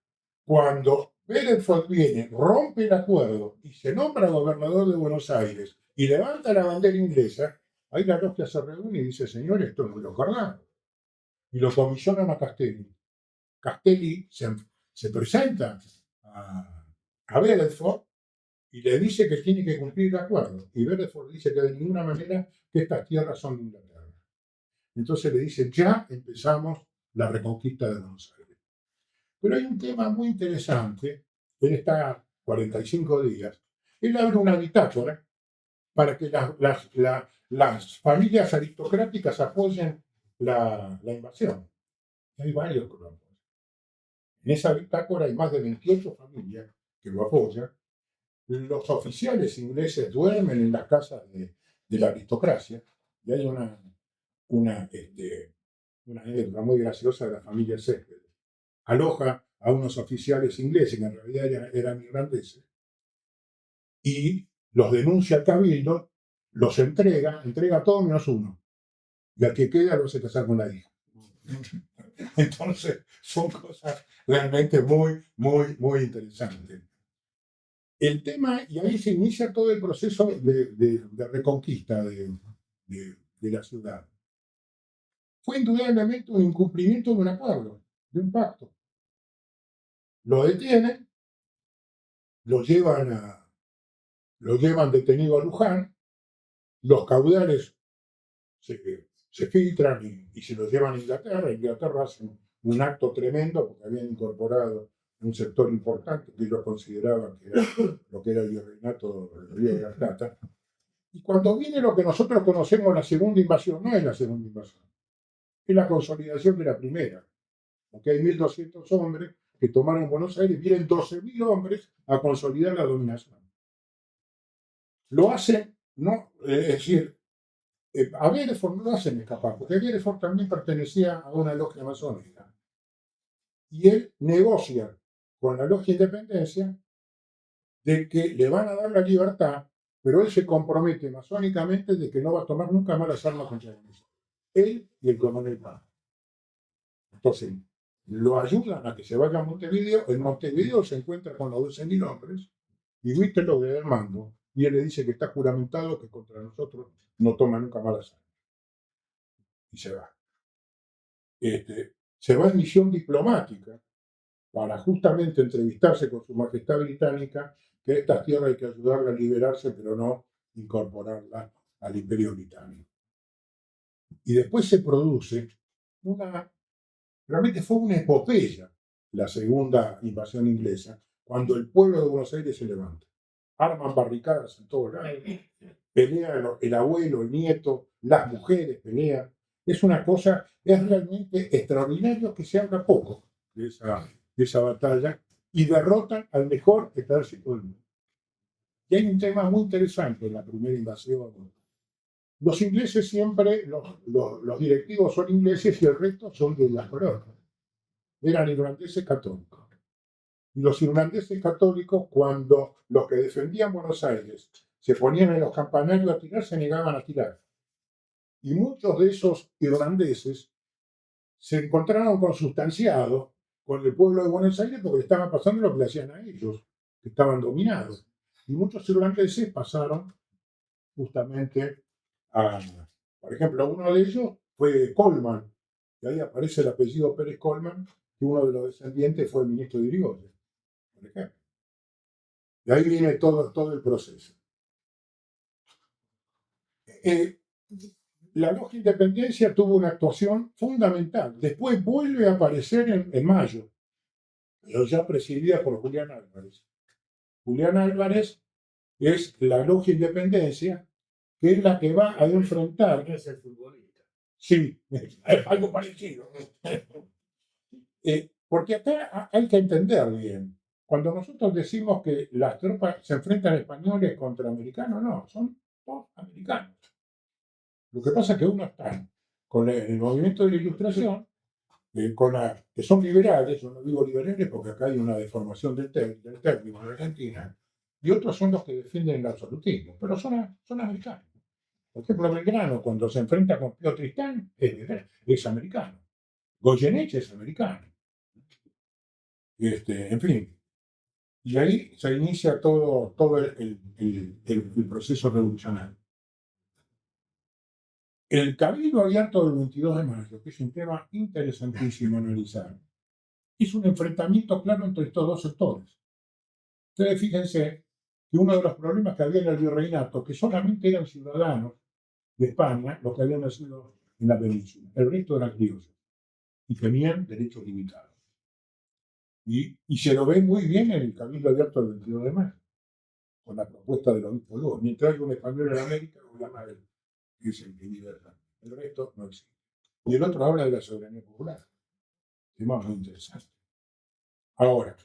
cuando Bedford viene, rompe el acuerdo y se nombra gobernador de Buenos Aires y levanta la bandera inglesa, ahí la logia se reúne y dice, señor, esto no lo acordamos. Y lo comisionan a Castelli. Castelli se presenta a Bedford y le dice que tiene que cumplir el acuerdo. Y Beresford dice que de ninguna manera que estas tierras son de Inglaterra. Entonces le dice, ya empezamos la reconquista de Buenos Aires. Pero hay un tema muy interesante, él está 45 días, él abre una bitácora para que las familias aristocráticas apoyen la invasión. Hay varios que lo apoyan. En esa bitácora hay más de 28 familias que lo apoyan. Los oficiales ingleses duermen en las casas de la aristocracia y hay una anécdota muy graciosa de la familia Césped. Aloja a unos oficiales ingleses que en realidad eran irlandeses y los denuncia al cabildo, los entrega a todos menos uno. Y al que queda lo hace casar con la hija. Entonces, son cosas realmente muy, muy, muy interesantes. El tema, y ahí se inicia todo el proceso de reconquista de la ciudad. Fue indudablemente un incumplimiento de un acuerdo, de un pacto. Lo detienen, lo llevan detenido a Luján, los caudales se filtran y se los llevan a Inglaterra. Inglaterra hace un acto tremendo porque habían incorporado un sector importante que ellos consideraban que era lo que era el virreinato del Río de la Plata. Y cuando viene lo que nosotros conocemos la segunda invasión, no es la segunda invasión, es la consolidación de la primera. Porque hay 1.200 hombres que tomaron Buenos Aires, vienen 12.000 hombres a consolidar la dominación. Lo hacen, ¿no? Es decir, a Beresford no lo hacen escapar, porque Beresford también pertenecía a una logia masónica. Y él negocia con la logia Independencia de que le van a dar la libertad, pero él se compromete masónicamente de que no va a tomar nunca más las armas contra Venezuela. Él y el coronel Paz. Entonces, lo ayudan a que se vaya a Montevideo. En Montevideo se encuentra con los 12.000 hombres y Wister lo de mando. Y él le dice que está juramentado que contra nosotros no toma nunca más las armas. Y se va. Se va en misión diplomática para justamente entrevistarse con su majestad británica, que estas tierras hay que ayudarla a liberarse, pero no incorporarla al imperio británico. Y después se produce realmente fue una epopeya la segunda invasión inglesa, cuando el pueblo de Buenos Aires se levanta. Arman barricadas en todos lados, pelean el abuelo, el nieto, las mujeres pelean. Es una cosa, es realmente extraordinario que se habla poco de esa batalla y derrotan al mejor ejército del mundo. Y hay un tema muy interesante en la primera invasión. Los ingleses siempre, los directivos son ingleses y el resto son de las coronas. Eran irlandeses católicos. Y los irlandeses católicos, cuando los que defendían Buenos Aires se ponían en los campanarios a tirar, se negaban a tirar. Y muchos de esos irlandeses se encontraron consustanciados con el pueblo de Buenos Aires porque le estaba pasando lo que le hacían a ellos, que estaban dominados. Y muchos irlandeses pasaron justamente por ejemplo, uno de ellos fue Colman, y ahí aparece el apellido Pérez Colman, que uno de los descendientes fue el ministro de Irigoyen, por ejemplo. Y ahí viene todo el proceso. La logia Independencia tuvo una actuación fundamental. Después vuelve a aparecer en mayo, pero ya presidida por Julián Álvarez. Julián Álvarez es la logia Independencia, que es la que va a enfrentar. Es el futbolista. Sí, es algo parecido. Porque acá hay que entender bien. Cuando nosotros decimos que las tropas se enfrentan españoles contra americanos, no, son todos americanos. Lo que pasa es que uno está con el movimiento de la Ilustración, que son liberales, yo no digo liberales porque acá hay una deformación del término en Argentina, y otros son los que defienden el absolutismo, pero son americanos. Por ejemplo, Belgrano, cuando se enfrenta con Pío Tristán, es americano. Goyeneche es americano. En fin. Y ahí se inicia todo el proceso revolucionario. El Cabildo Abierto del 22 de mayo, que es un tema interesantísimo analizar, es un enfrentamiento claro entre estos dos sectores. Ustedes fíjense que uno de los problemas que había en el virreinato, que solamente eran ciudadanos de España los que habían nacido en la península. El resto eran criollos y tenían derechos limitados. Y se lo ve muy bien en el Cabildo Abierto del 22 de mayo, con la propuesta del obispo Lugo. Mientras hay un español en América, gobierna él, que es el que liberta. El resto no existe. Y el otro habla de la soberanía popular. Tema muy interesante. Ahora,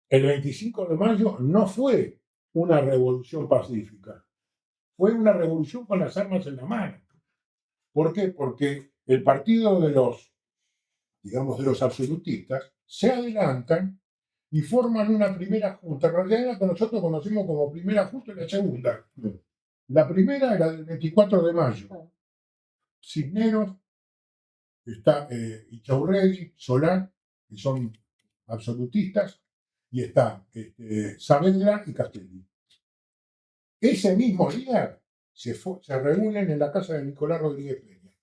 el 25 de mayo no fue una revolución pacífica, fue una revolución con las armas en la mano. ¿Por qué? Porque el partido de los, digamos, de los absolutistas se adelantan y forman una primera junta. En realidad era la que nosotros conocimos como primera junta y la segunda. La primera era del 24 de mayo. Cisneros, está Ichaurregui, Solá, que son absolutistas, y está Saavedra y Castelli. Ese mismo día se reúnen en la casa de Nicolás Rodríguez Peña.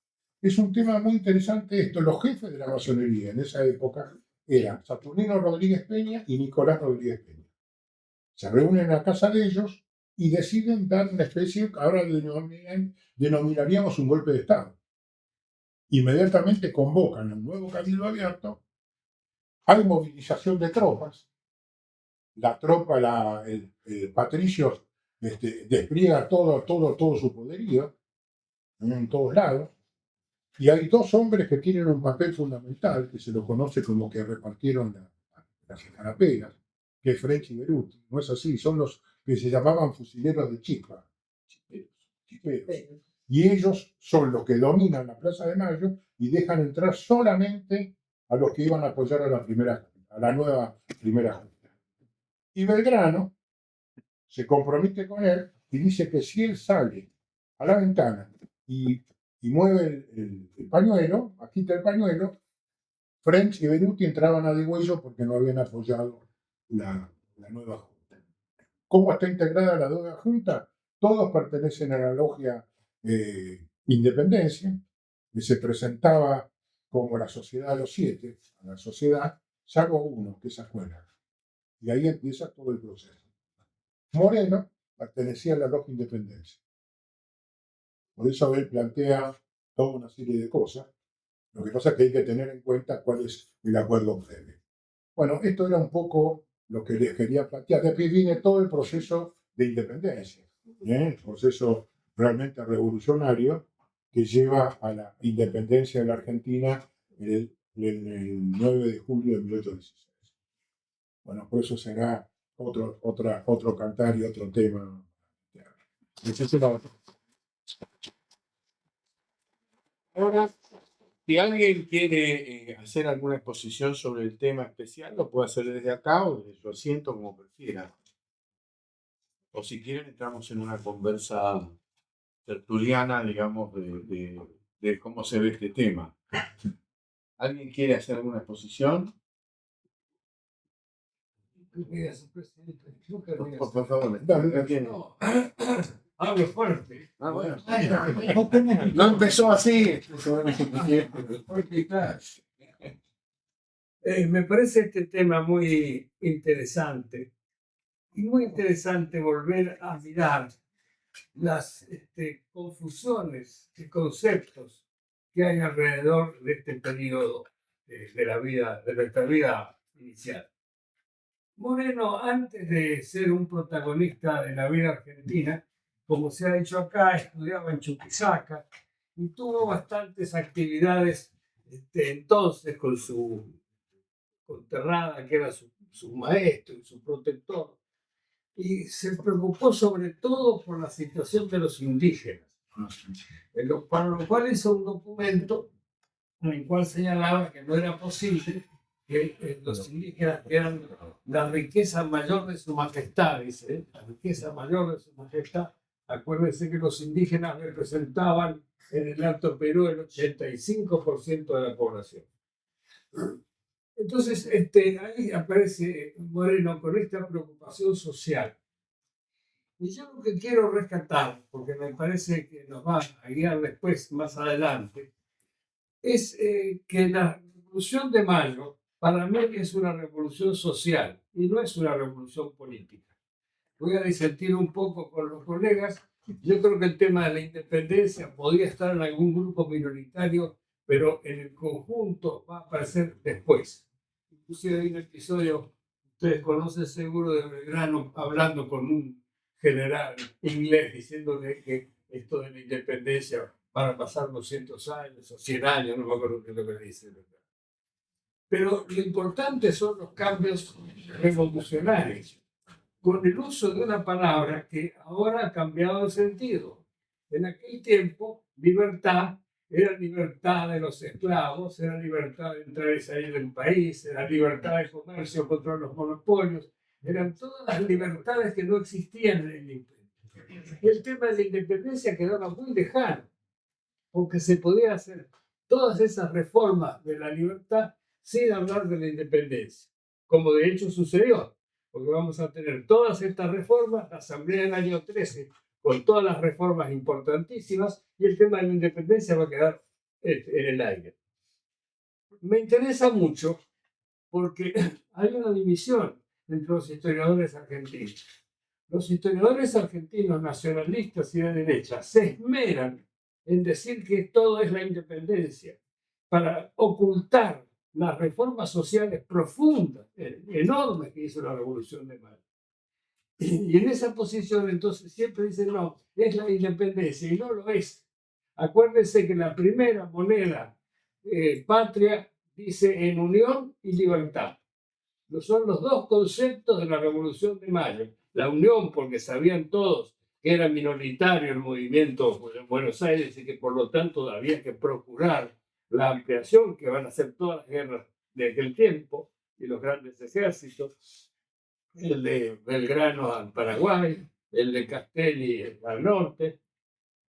Es un tema muy interesante esto. Los jefes de la masonería en esa época eran Saturnino Rodríguez Peña y Nicolás Rodríguez Peña. Se reúnen en la casa de ellos y deciden dar una especie, ahora denominaríamos un golpe de Estado. Inmediatamente convocan un nuevo cabildo abierto, hay movilización de tropas, la tropa, el Patricios despliega todo su poderío en todos lados, y hay dos hombres que tienen un papel fundamental, que se lo conoce como que repartieron las escarapelas, que es French y Beruti. No es así, son los que se llamaban fusileros de chispa, chiperos. Y ellos son los que dominan la Plaza de Mayo y dejan entrar solamente a los que iban a apoyar a la nueva primera junta. Y Belgrano se compromete con él y dice que si él sale a la ventana y mueve el pañuelo, agita el pañuelo, French y Beruti entraban a degüello porque no habían apoyado la nueva junta. ¿Cómo está integrada la nueva junta? Todos pertenecen a la logia Independencia, que se presentaba como la sociedad de los 7, a la sociedad, salvo uno, que es Escuela. Y ahí empieza todo el proceso. Moreno pertenecía a la logia Independencia. Por eso él plantea toda una serie de cosas. Lo que pasa es que hay que tener en cuenta cuál es el acuerdo previo. Bueno, esto era un poco lo que les quería plantear. Después viene todo el proceso de independencia, el proceso realmente revolucionario que lleva a la independencia de la Argentina el 9 de julio de 1816. Bueno, por eso será otro cantar y otro tema. Ahora, si alguien quiere hacer alguna exposición sobre el tema especial, lo puede hacer desde acá o desde su asiento, como prefiera. O si quieren, entramos en una conversa tertuliana, digamos, de cómo se ve este tema. ¿Alguien quiere hacer alguna exposición? Por favor, No. Hablo fuerte. bueno. No empezó así. Me parece este tema muy interesante y muy interesante volver a mirar las confusiones y conceptos que hay alrededor de este periodo de la vida, de nuestra vida inicial. Moreno, antes de ser un protagonista de la vida argentina, como se ha dicho acá, estudiaba en Chuquisaca y tuvo bastantes actividades entonces con su Terrada, que era su maestro y su protector, y se preocupó sobre todo por la situación de los indígenas, para lo cual hizo un documento en el cual señalaba que no era posible que los indígenas eran la riqueza mayor de su majestad, dice, la riqueza mayor de su majestad. Acuérdense que los indígenas representaban en el Alto Perú el 85% de la población. Entonces, ahí aparece Moreno con esta preocupación social. Y yo lo que quiero rescatar, porque me parece que nos va a guiar después, más adelante, es que la Revolución de Mayo, para mí, es una revolución social y no es una revolución política. voy a disentir un poco con los colegas. Yo creo que el tema de la independencia podría estar en algún grupo minoritario, pero en el conjunto va a aparecer después. Inclusive hay un episodio, ustedes conocen seguro, de Belgrano hablando con un general inglés diciéndole que esto de la independencia van a pasar 200 años o 100 años, no me acuerdo qué es lo que dice. Pero lo importante son los cambios revolucionarios, con el uso de una palabra que ahora ha cambiado de sentido. En aquel tiempo, libertad era libertad de los esclavos, era libertad de entrar y salir del país, era libertad de comercio contra los monopolios, eran todas las libertades que no existían en el imperio. Y el tema de la independencia quedaba muy lejano, porque se podía hacer todas esas reformas de la libertad sin hablar de la independencia, como de hecho sucedió, porque vamos a tener todas estas reformas, la Asamblea del año 13, con todas las reformas importantísimas, y el tema de la independencia va a quedar en el aire. Me interesa mucho porque hay una división entre los historiadores argentinos. Los historiadores argentinos nacionalistas y de derecha se esmeran en decir que todo es la independencia para ocultar las reformas sociales profundas, enormes que hizo la Revolución de Mayo. Y en esa posición entonces siempre dicen, no, es la independencia, y no lo es. Acuérdense que la primera moneda patria dice en unión y libertad. Son los dos conceptos de la Revolución de Mayo. La unión, porque sabían todos que era minoritario el movimiento en Buenos Aires y que por lo tanto había que procurar la ampliación, que van a ser todas las guerras de aquel tiempo y los grandes ejércitos, el de Belgrano al Paraguay, el de Castelli al norte.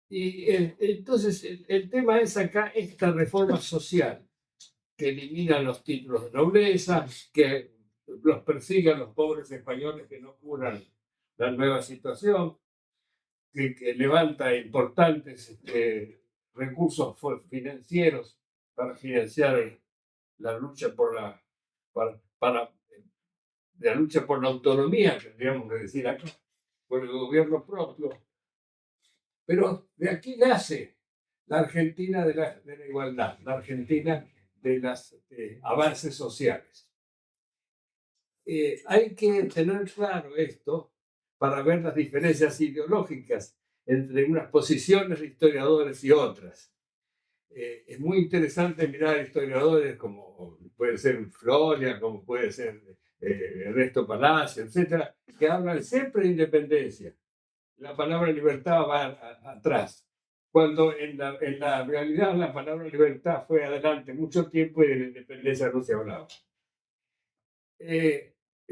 Y entonces el tema es acá esta reforma social que elimina los títulos de nobleza, que los persigue a los pobres españoles que no curan la nueva situación, que levanta importantes recursos financieros para financiar la lucha por la lucha por la autonomía, tendríamos que decir acá, por el gobierno propio. Pero de aquí nace la Argentina de la igualdad, la Argentina de los avances sociales. Hay que tener claro esto para ver las diferencias ideológicas entre unas posiciones de historiadores y otras. Es muy interesante mirar historiadores como puede ser Floria, como puede ser Ernesto Palacio, etcétera, que hablan siempre de independencia. La palabra libertad va atrás, cuando en la realidad la palabra libertad fue adelante mucho tiempo y de la independencia no se hablaba.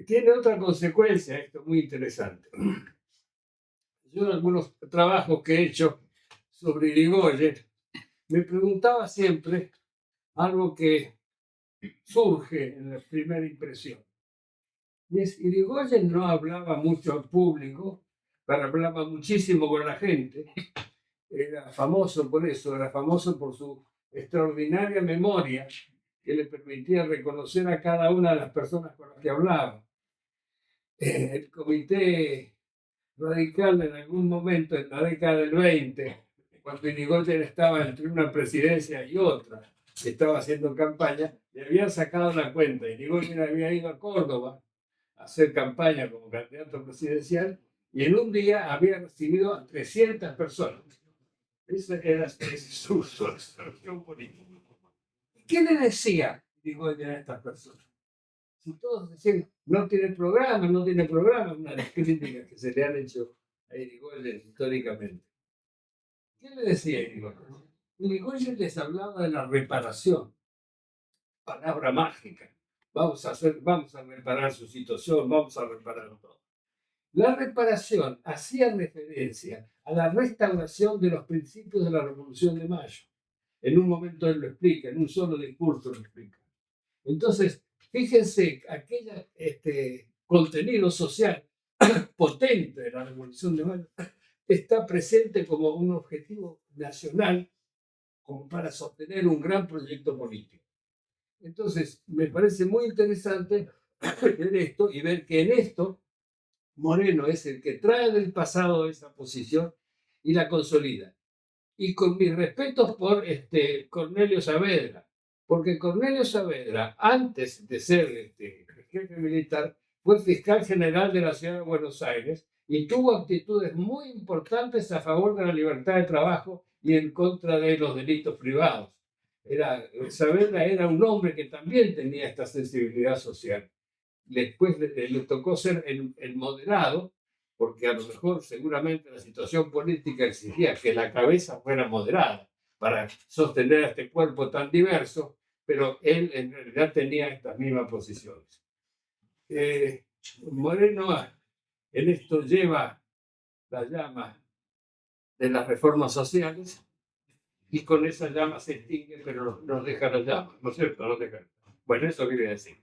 Tiene otra consecuencia, esto muy interesante. Yo en algunos trabajos que he hecho sobre Irigoyen, me preguntaba siempre algo que surge en la primera impresión. Y es, Irigoyen no hablaba mucho al público, pero hablaba muchísimo con la gente. Era famoso por eso, era famoso por su extraordinaria memoria que le permitía reconocer a cada una de las personas con las que hablaba. El comité radical en algún momento en la década del 20, cuando Irigoyen estaba entre una presidencia y otra, estaba haciendo campaña, le habían sacado la cuenta. Irigoyen había ido a Córdoba a hacer campaña como candidato presidencial y en un día había recibido a 300 personas. Esa era su extorsión política. ¿Qué le decía Irigoyen a estas personas? Si todos decían, no tiene programa, una de las críticas que se le han hecho a Irigoyen históricamente. ¿Qué le decía Irigoyen? Irigoyen les hablaba de la reparación, palabra mágica. Vamos a reparar su situación, vamos a reparar todo. La reparación hacía referencia a la restauración de los principios de la Revolución de Mayo. En un momento él lo explica, en un solo discurso lo explica. Entonces, fíjense, aquel contenido social potente de la Revolución de Mayo está presente como un objetivo nacional como para sostener un gran proyecto político. Entonces, me parece muy interesante ver esto y ver que en esto Moreno es el que trae del pasado esa posición y la consolida. Y con mis respetos por Cornelio Saavedra, porque Cornelio Saavedra, antes de ser jefe militar, fue fiscal general de la ciudad de Buenos Aires y tuvo actitudes muy importantes a favor de la libertad de trabajo y en contra de los delitos privados. Saavedra era un hombre que también tenía esta sensibilidad social. Después le tocó ser el moderado, porque a lo mejor seguramente la situación política exigía que la cabeza fuera moderada para sostener a este cuerpo tan diverso, pero él en realidad tenía estas mismas posiciones. Moreno en esto lleva la llama de las reformas sociales y con esa llama se extingue, pero nos deja la llama, ¿no es cierto? Nos deja. Bueno, eso quería decir.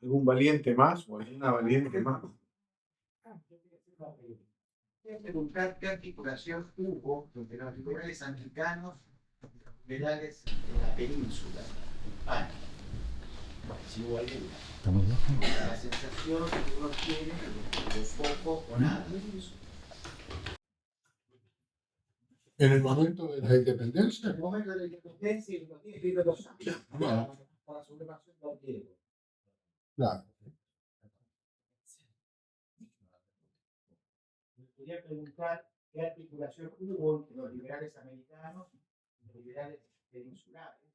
¿Algún valiente más o alguna valiente más? Quiero preguntar qué articulación hubo entre los liberales anglicanos y los liberales de la península, de España. Si hubo alguna. La sensación que uno tiene de poco o nada de eso. En el momento de la independencia, En el momento de la independencia y los 10 primeros años. Bueno. Para la sublevación del griego. claro. Quería preguntar qué articulación hubo entre los liberales americanos y los liberales peninsulares,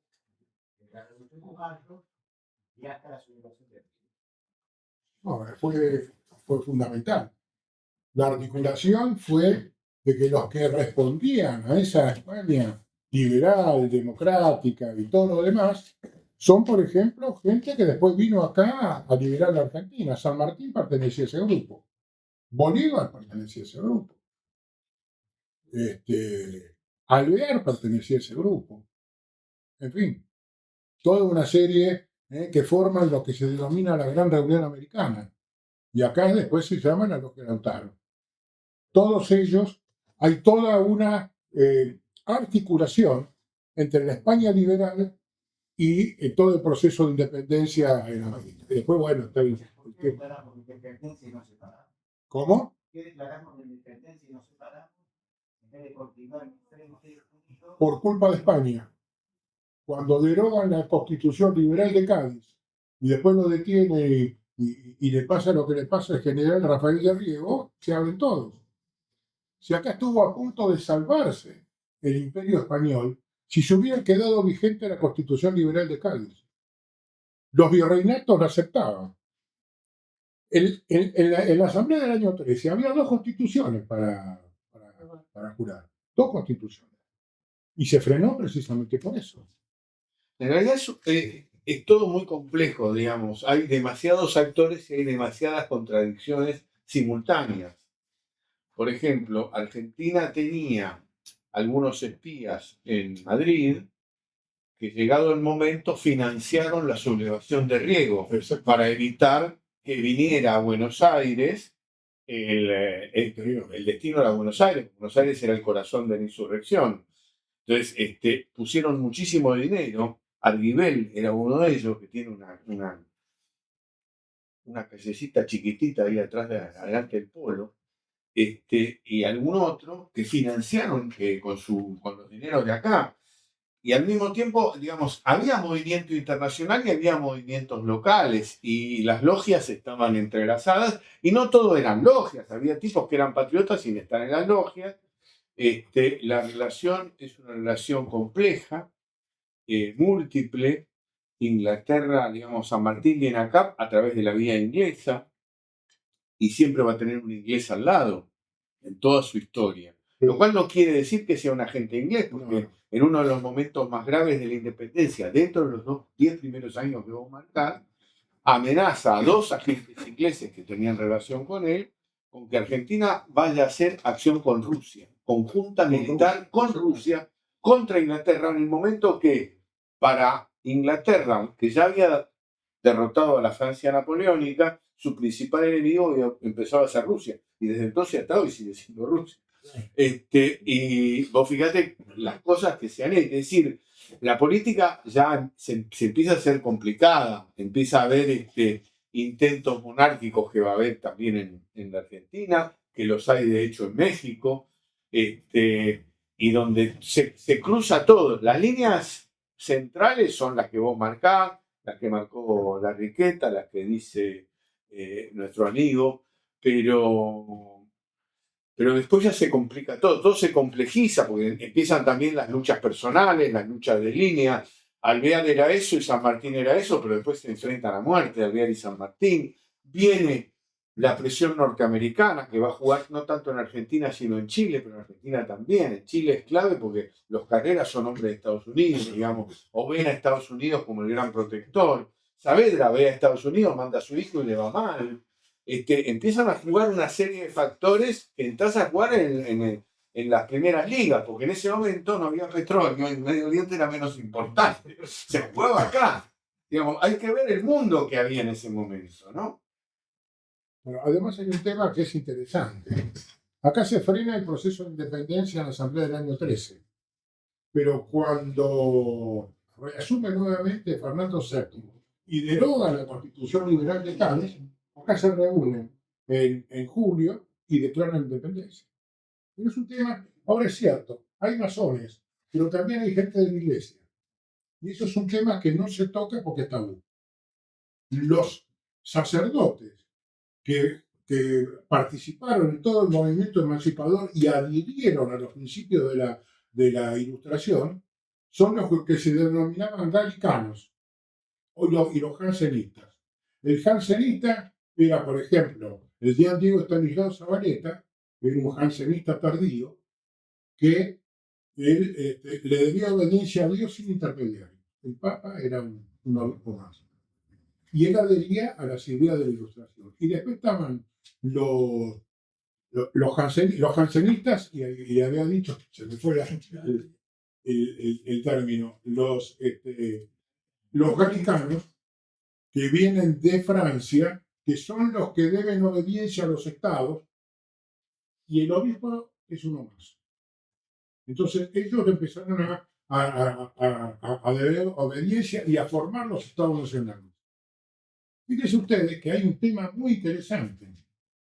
desde la Revolución de Mayo y hasta la sublevación del No, fue fundamental. La articulación fue de que los que respondían a esa España liberal, democrática y todo lo demás, son, por ejemplo, gente que después vino acá a liberar la Argentina. San Martín pertenecía a ese grupo. Bolívar pertenecía a ese grupo. Alvear pertenecía a ese grupo. En fin, toda una serie que forman lo que se denomina la Gran Reunión Americana. Y acá después se llaman a los que Lautaro. Todos ellos, hay toda una articulación entre la España liberal y todo el proceso de independencia en América. Después, bueno, está bien. ¿Qué declaramos de independencia y nos separamos? ¿Cómo? ¿Qué declaramos de independencia y nos separamos? En vez de continuar en extremos unidos. Por culpa de España. Cuando derogan la Constitución Liberal de Cádiz y después lo detiene y le pasa lo que le pasa al general Rafael de Riego, se abren todos. Si acá estuvo a punto de salvarse el Imperio Español, si se hubiera quedado vigente la Constitución Liberal de Cádiz. Los virreinatos la aceptaban. En la Asamblea del año 13 había 2 constituciones para jurar. 2 constituciones. Y se frenó precisamente por eso. En realidad es todo muy complejo, digamos. Hay demasiados actores y hay demasiadas contradicciones simultáneas. Por ejemplo, Argentina tenía algunos espías en Madrid que, llegado el momento, financiaron la sublevación de Riego para evitar que viniera a Buenos Aires. El destino era Buenos Aires. Buenos Aires era el corazón de la insurrección. Entonces, pusieron muchísimo dinero. Arguibel era uno de ellos, que tiene una callecita chiquitita ahí atrás, adelante del Polo. Y algún otro que financiaron con los dineros de acá. Y al mismo tiempo, digamos, había movimiento internacional y había movimientos locales, y las logias estaban entrelazadas, y no todo eran logias, había tipos que eran patriotas sin estar en las logias. La relación es una relación compleja, múltiple. Inglaterra, digamos, San Martín viene acá a través de la vía inglesa, y siempre va a tener un inglés al lado en toda su historia. Lo cual no quiere decir que sea un agente inglés, porque en uno de los momentos más graves de la independencia, dentro de los 10 primeros años que vamos a marcar, amenaza a 2 agentes ingleses que tenían relación con él, con que Argentina vaya a hacer acción con Rusia, conjunta militar con Rusia contra Inglaterra, en el momento que para Inglaterra, que ya había derrotado a la Francia napoleónica, su principal enemigo empezaba a ser Rusia, y desde entonces hasta hoy sigue siendo Rusia. Y vos fíjate las cosas que se han hecho. Es decir, la política ya se empieza a ser complicada, empieza a haber intentos monárquicos que va a haber también en la Argentina, que los hay de hecho en México, y donde se cruza todo. Las líneas centrales son las que vos marcás, las que marcó la Riqueta, las que dice nuestro amigo, pero después ya se complica todo se complejiza, porque empiezan también las luchas personales, las luchas de línea. Alvear era eso y San Martín era eso, pero después se enfrentan a muerte, Alvear y San Martín. Viene la presión norteamericana, que va a jugar no tanto en Argentina, sino en Chile, pero en Argentina también. En Chile es clave porque los Carreras son hombres de Estados Unidos, digamos, o ven a Estados Unidos como el gran protector. Saavedra ve a Estados Unidos, manda a su hijo y le va mal. Empiezan a jugar una serie de factores que entras a jugar en las primeras ligas, porque en ese momento no había petróleo, el Medio Oriente era menos importante. Se jugaba acá. Digamos, hay que ver el mundo que había en ese momento, ¿no? Bueno, además hay un tema que es interesante. Acá se frena el proceso de independencia en la Asamblea del año 13, pero cuando reasume nuevamente Fernando VII y deroga la Constitución Liberal de Cádiz, acá se reúnen en julio y declaran independencia. Pero es un tema, ahora es cierto, hay masones, pero también hay gente de la iglesia. Y eso es un tema que no se toca porque es tabú. Los sacerdotes que participaron en todo el movimiento emancipador y adhirieron a los principios de la Ilustración son los que se denominaban galicanos y los jansenistas. El jansenista era, por ejemplo, el Diego Estanislao Zavaleta, que era un jansenista tardío, que él, le debía obediencia a Dios sin intermediario. El Papa era un obispo más. Y él adhería a las ideas de la Ilustración. Y después estaban los jansenistas, y había dicho, se me fue el término, los galicanos, que vienen de Francia, que son los que deben obediencia a los estados, y el obispo es uno más. Entonces ellos empezaron a deber obediencia y a formar los estados nacionales. Fíjense ustedes que hay un tema muy interesante.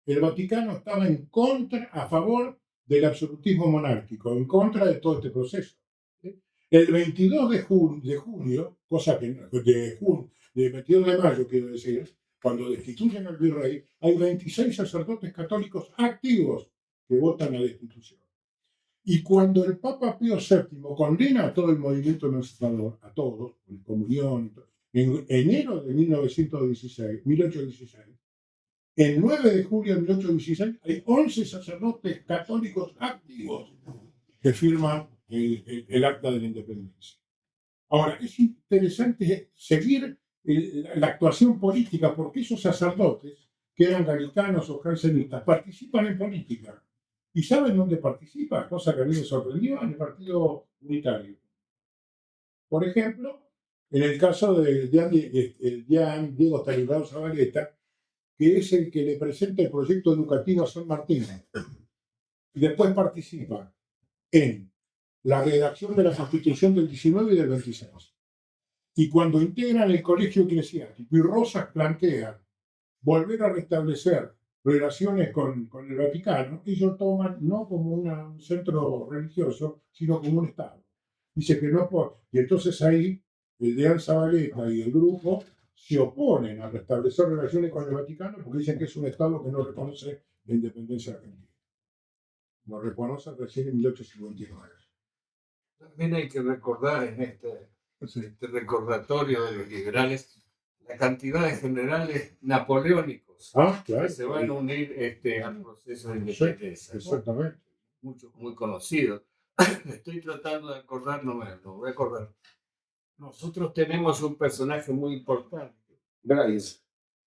El Vaticano estaba en contra, a favor del absolutismo monárquico, en contra de todo este proceso. El 22 de julio, cosa que de 22 de mayo, quiero decir, cuando destituyen al virrey, hay 26 sacerdotes católicos activos que votan la destitución. Y cuando el Papa Pío VII condena a todo el movimiento emancipador, a todos, con comunión, en enero de 1816, el 9 de julio de 1816, hay 11 sacerdotes católicos activos que firman el acta de la independencia. Ahora, es interesante seguir la actuación política, porque esos sacerdotes, que eran galicanos o jansenistas, participan en política. ¿Y saben dónde participan? Cosa que a mí me sorprendió, en el Partido Unitario. Por ejemplo, en el caso de Diego Estanislao Zavaleta, que es el que le presenta el proyecto educativo a San Martín. Y después participa en la redacción de la Constitución del 19 y del 26. Y cuando integran el colegio eclesiástico y Rosas plantea volver a restablecer relaciones con el Vaticano, ellos toman no como un centro religioso, sino como un Estado. Dice que no puede. Y entonces ahí el Deán Zavaleta y el grupo se oponen a restablecer relaciones con el Vaticano porque dicen que es un Estado que no reconoce la independencia argentina. Lo reconoce recién en 1859. También hay que recordar en este recordatorio de los liberales la cantidad de generales napoleónicos Claro, que se van a unir al proceso de independencia. Exactamente. Muchos muy conocidos. Estoy tratando de acordar, no me lo voy a acordar. Nosotros tenemos un personaje muy importante. Gracias.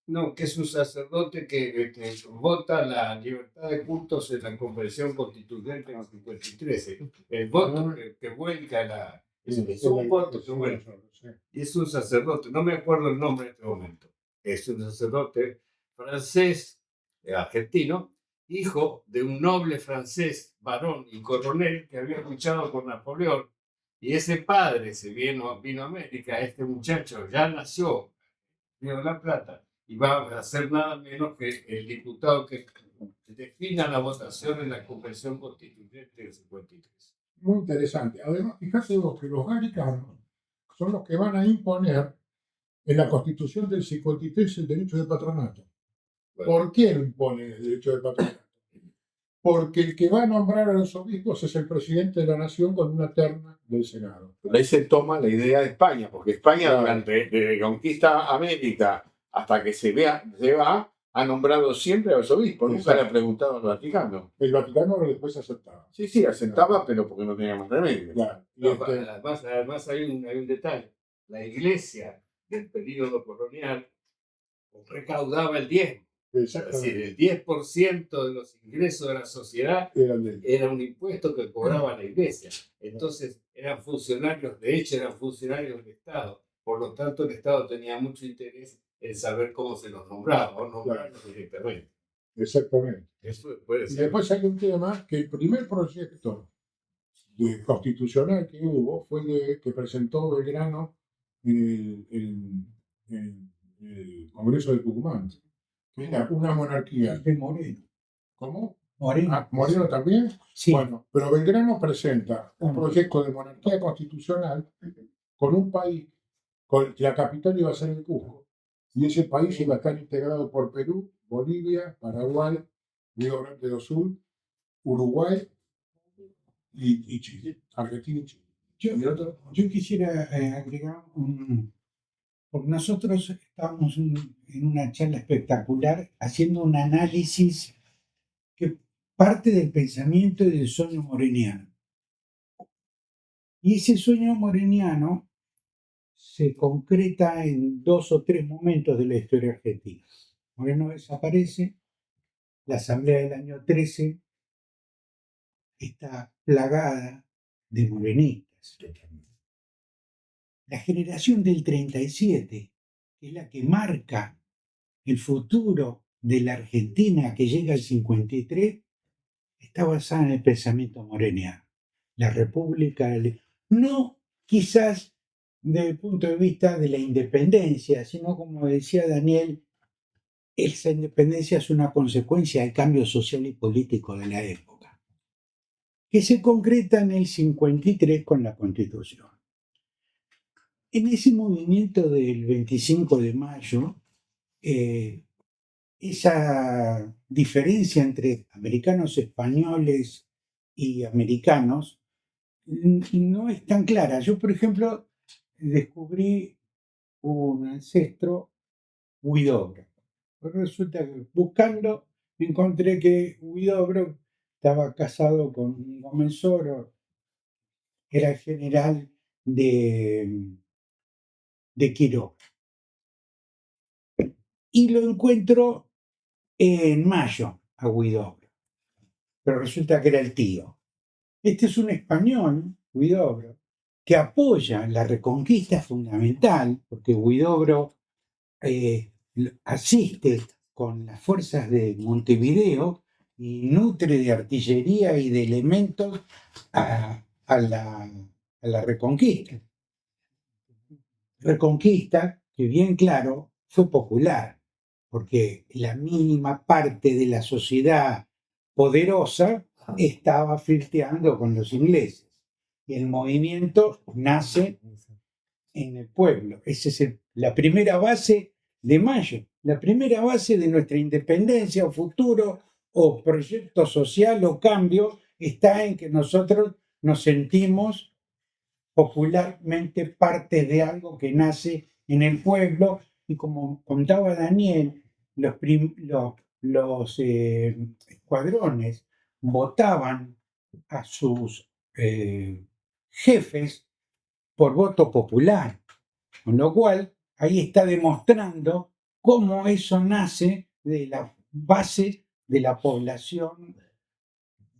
No, que es un sacerdote que vota la libertad de cultos en la Convención Constituyente en 53. El voto que vuelca es un voto que vuelca. Y es un sacerdote, no me acuerdo el nombre en este momento. Es un sacerdote francés, argentino, hijo de un noble francés, varón y coronel que había luchado con Napoleón. Y ese padre se vino a América. Este muchacho ya nació en Río de la Plata y va a ser nada menos que el diputado que defina la votación en la Convención Constituyente del 53. Muy interesante. Además, fíjate vos que los gallicanos son los que van a imponer en la Constitución del 53 el derecho de patronato. Bueno. ¿Por qué lo imponen el derecho de patronato? Porque el que va a nombrar a los obispos es el presidente de la nación con una terna del Senado. Pero ahí se toma la idea de España, porque España Claro. durante desde que conquista América hasta que se va, ha nombrado siempre a los obispos, nunca Exacto. le ha preguntado al Vaticano. El Vaticano después aceptaba. Sí, aceptaba, pero porque no tenía más remedio. Claro. Y No, además hay un detalle. La iglesia del periodo colonial recaudaba el 10%. Es decir, exactamente. el 10% de los ingresos de la sociedad Eran de- era un impuesto que cobraba la iglesia. Entonces eran funcionarios, de hecho eran funcionarios del Estado. Por lo tanto, el Estado tenía mucho interés en saber cómo se los nombraba o nombrarlos directamente. Exactamente. Eso puede Y ser. después hay un tema que el primer proyecto constitucional que hubo fue que presentó Belgrano en el Congreso de Tucumán, que era una monarquía. De Moreno. ¿Cómo? Moreno. Ah, ¿Moreno también? Sí. Bueno, pero Belgrano presenta un proyecto de monarquía constitucional con un país, con la capital iba a ser el Cusco, y ese país iba a estar integrado por Perú, Bolivia, Paraguay, Río Grande do Sul, Uruguay y Chile, Argentina y Chile. Yo quisiera agregar porque nosotros estábamos en una charla espectacular haciendo un análisis que parte del pensamiento y del sueño moreniano. Y ese sueño moreniano se concreta en 2 o 3 momentos de la historia argentina. Moreno desaparece, la asamblea del año 13 está plagada de morenistas. La generación del 37, que es la que marca el futuro de la Argentina que llega al 53, está basada en el pensamiento moreniano. La República, no quizás desde el punto de vista de la independencia, sino como decía Daniel, esa independencia es una consecuencia del cambio social y político de la época, que se concreta en el 53 con la Constitución. En ese movimiento del 25 de mayo, esa diferencia entre americanos españoles y americanos no es tan clara. Yo, por ejemplo, descubrí un ancestro Huidobro. Pero resulta que buscando encontré que Huidobro estaba casado con Gómez Oro, era el general de Quiroga. Y lo encuentro en mayo a Huidobro, pero resulta que era el tío. Este es un español, Huidobro, que apoya la reconquista fundamental, porque Huidobro asiste con las fuerzas de Montevideo y nutre de artillería y de elementos a la reconquista. Reconquista que bien claro fue popular, porque la mínima parte de la sociedad poderosa estaba flirteando con los ingleses. Y el movimiento nace en el pueblo. Esa es la primera base de Mayo, la primera base de nuestra independencia o futuro o proyecto social o cambio está en que nosotros nos sentimos popularmente parte de algo que nace en el pueblo y como contaba Daniel, los escuadrones votaban a sus jefes por voto popular, con lo cual ahí está demostrando cómo eso nace de la base de la población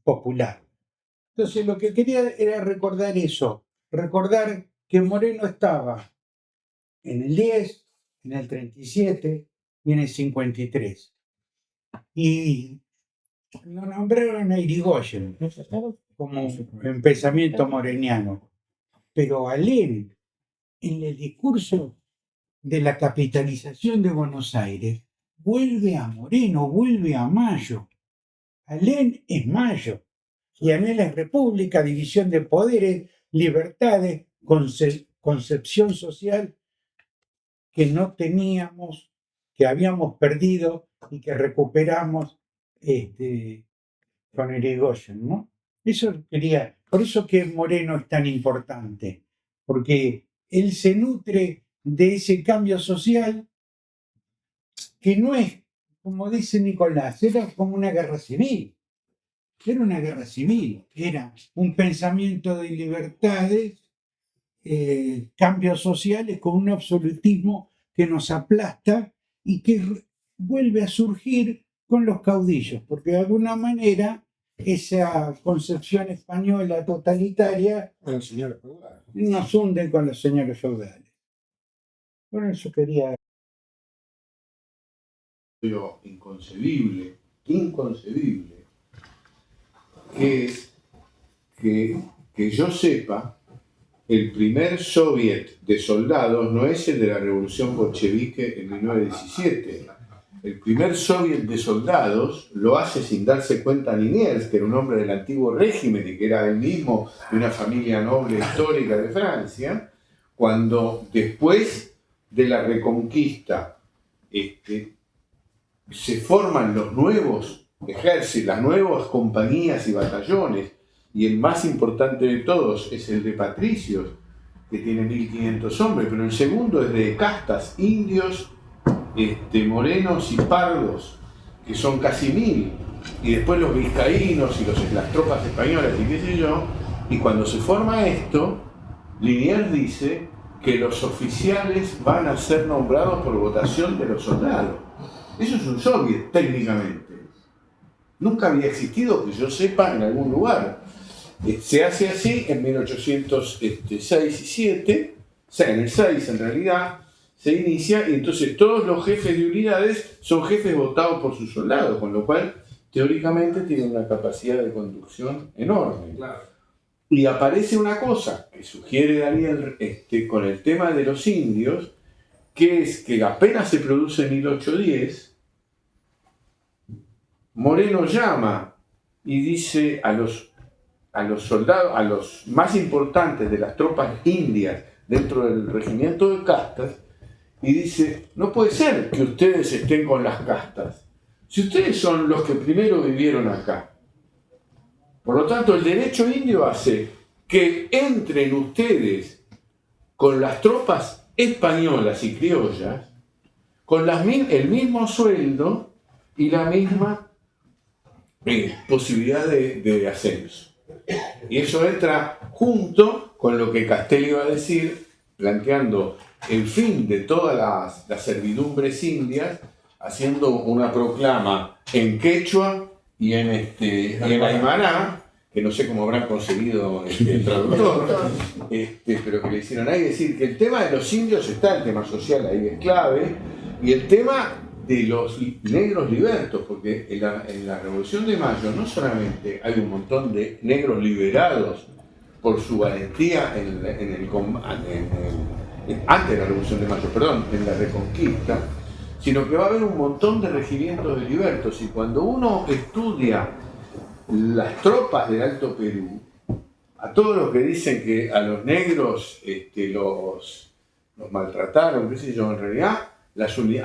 popular. Entonces lo que quería era recordar eso, recordar que Moreno estaba en el 10, en el 37 y en el 53. Y Lo nombraron a Irigoyen como en pensamiento moreniano, pero Alem, en el discurso de la capitalización de Buenos Aires, vuelve a Moreno, vuelve a Mayo. Alem es Mayo, y Alem es república, división de poderes, libertades, concepción social que no teníamos, que habíamos perdido y que recuperamos con Irigoyen, ¿no? Eso quería, por eso que Moreno es tan importante, porque él se nutre de ese cambio social que no es, como dice Nicolás, era como una guerra civil. Era una guerra civil, era un pensamiento de libertades, cambios sociales con un absolutismo que nos aplasta y que vuelve a surgir con los caudillos, porque de alguna manera esa concepción española totalitaria El señor feudal. nos hunde con los señores feudales. Por eso quería... Inconcebible, que es que yo sepa, el primer soviet de soldados no es el de la revolución bolchevique en 1917. El primer soviet de soldados lo hace sin darse cuenta Liniers, que era un hombre del antiguo régimen y que era él mismo de una familia noble histórica de Francia, cuando después de la Reconquista se forman los nuevos ejércitos, las nuevas compañías y batallones, y el más importante de todos es el de patricios, que tiene 1500 hombres, pero el segundo es de castas, indios, morenos y pardos, que son casi 1000, y después los vizcaínos y las tropas españolas y qué sé yo, y cuando se forma esto, Liniers dice que los oficiales van a ser nombrados por votación de los soldados. Eso es un soviet, técnicamente. Nunca había existido, que yo sepa, en algún lugar. Se hace así en 1806 y 7, o sea, en el 6 en realidad, se inicia, y entonces todos los jefes de unidades son jefes votados por sus soldados, con lo cual, teóricamente, tienen una capacidad de conducción enorme. Claro. Y aparece una cosa que sugiere Daniel con el tema de los indios, que es que apenas se produce en 1810, Moreno llama y dice a los soldados, a los más importantes de las tropas indias dentro del regimiento de castas, y dice: no puede ser que ustedes estén con las castas, si ustedes son los que primero vivieron acá. Por lo tanto, el derecho indio hace que entren ustedes con las tropas españolas y criollas, con el mismo sueldo y la misma posibilidad de ascenso. Y eso entra junto con lo que Castelli iba a decir, planteando el fin de todas las servidumbres indias, haciendo una proclama en quechua y en aymara, que no sé cómo habrán conseguido el traductor, pero que le hicieron ahí. Decir que el tema de los indios está, el tema social ahí es clave, y el tema de los negros libertos, porque en la Revolución de Mayo no solamente hay un montón de negros liberados por su valentía antes de la Revolución de Mayo, en la Reconquista, sino que va a haber un montón de regimientos de libertos, y cuando uno estudia las tropas del Alto Perú, a todos los que dicen que a los negros los maltrataron, qué sé yo, en realidad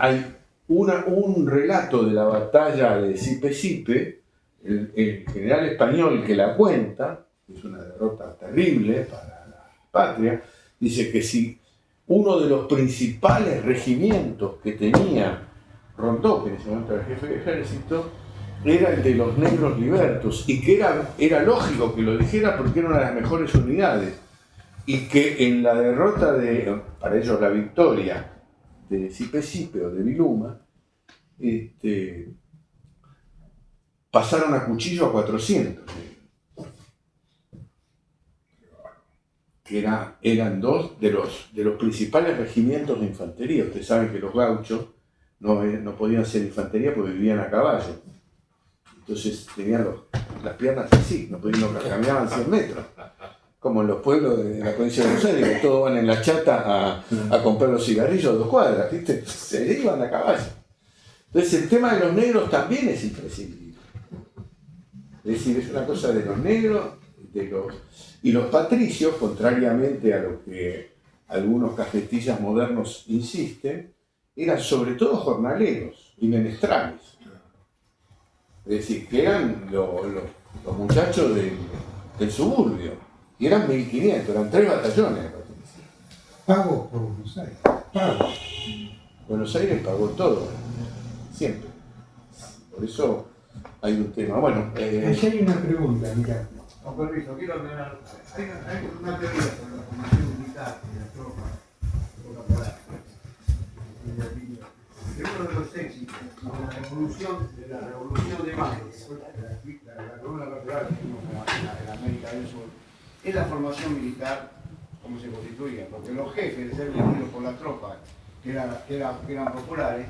hay un relato de la batalla de Sipe-Sipe, el general español que la cuenta, es una derrota terrible para la patria, dice que si uno de los principales regimientos que tenía Rondó, que en ese momento era jefe de ejército, era el de los negros libertos, y que era lógico que lo dijera porque era una de las mejores unidades, y que en la derrota para ellos la victoria de Sipe-Sipe o de Viluma, pasaron a cuchillo a 400, que eran dos de los principales regimientos de infantería. Ustedes saben que los gauchos no podían ser infantería porque vivían a caballo. Entonces tenían las piernas así, no caminaban 100 metros. Como en los pueblos de la provincia de Buenos Aires, que todos van en la chata a comprar los cigarrillos a 2 cuadras, ¿viste? Se iban a caballo. Entonces el tema de los negros también es imprescindible. Es decir, es una cosa de los negros, y los patricios, contrariamente a lo que algunos cafetillas modernos insisten, eran sobre todo jornaleros y menestrales. Es decir, que eran los muchachos del suburbio. Y eran 1500, eran 3 batallones. Pagos por Buenos Aires. Pagos. Buenos Aires pagó todo, siempre. Por eso hay un tema. Bueno, Allí hay una pregunta, mira. Con permiso, quiero aclarar. Hay una teoría sobre la formación militar de la tropa polar. Uno de los éxitos de la revolución de mayo, la columna vertebral que tuvimos en América del Sur, es la formación militar como se constituía, porque los jefes de ser elegidos por la tropa, que eran populares,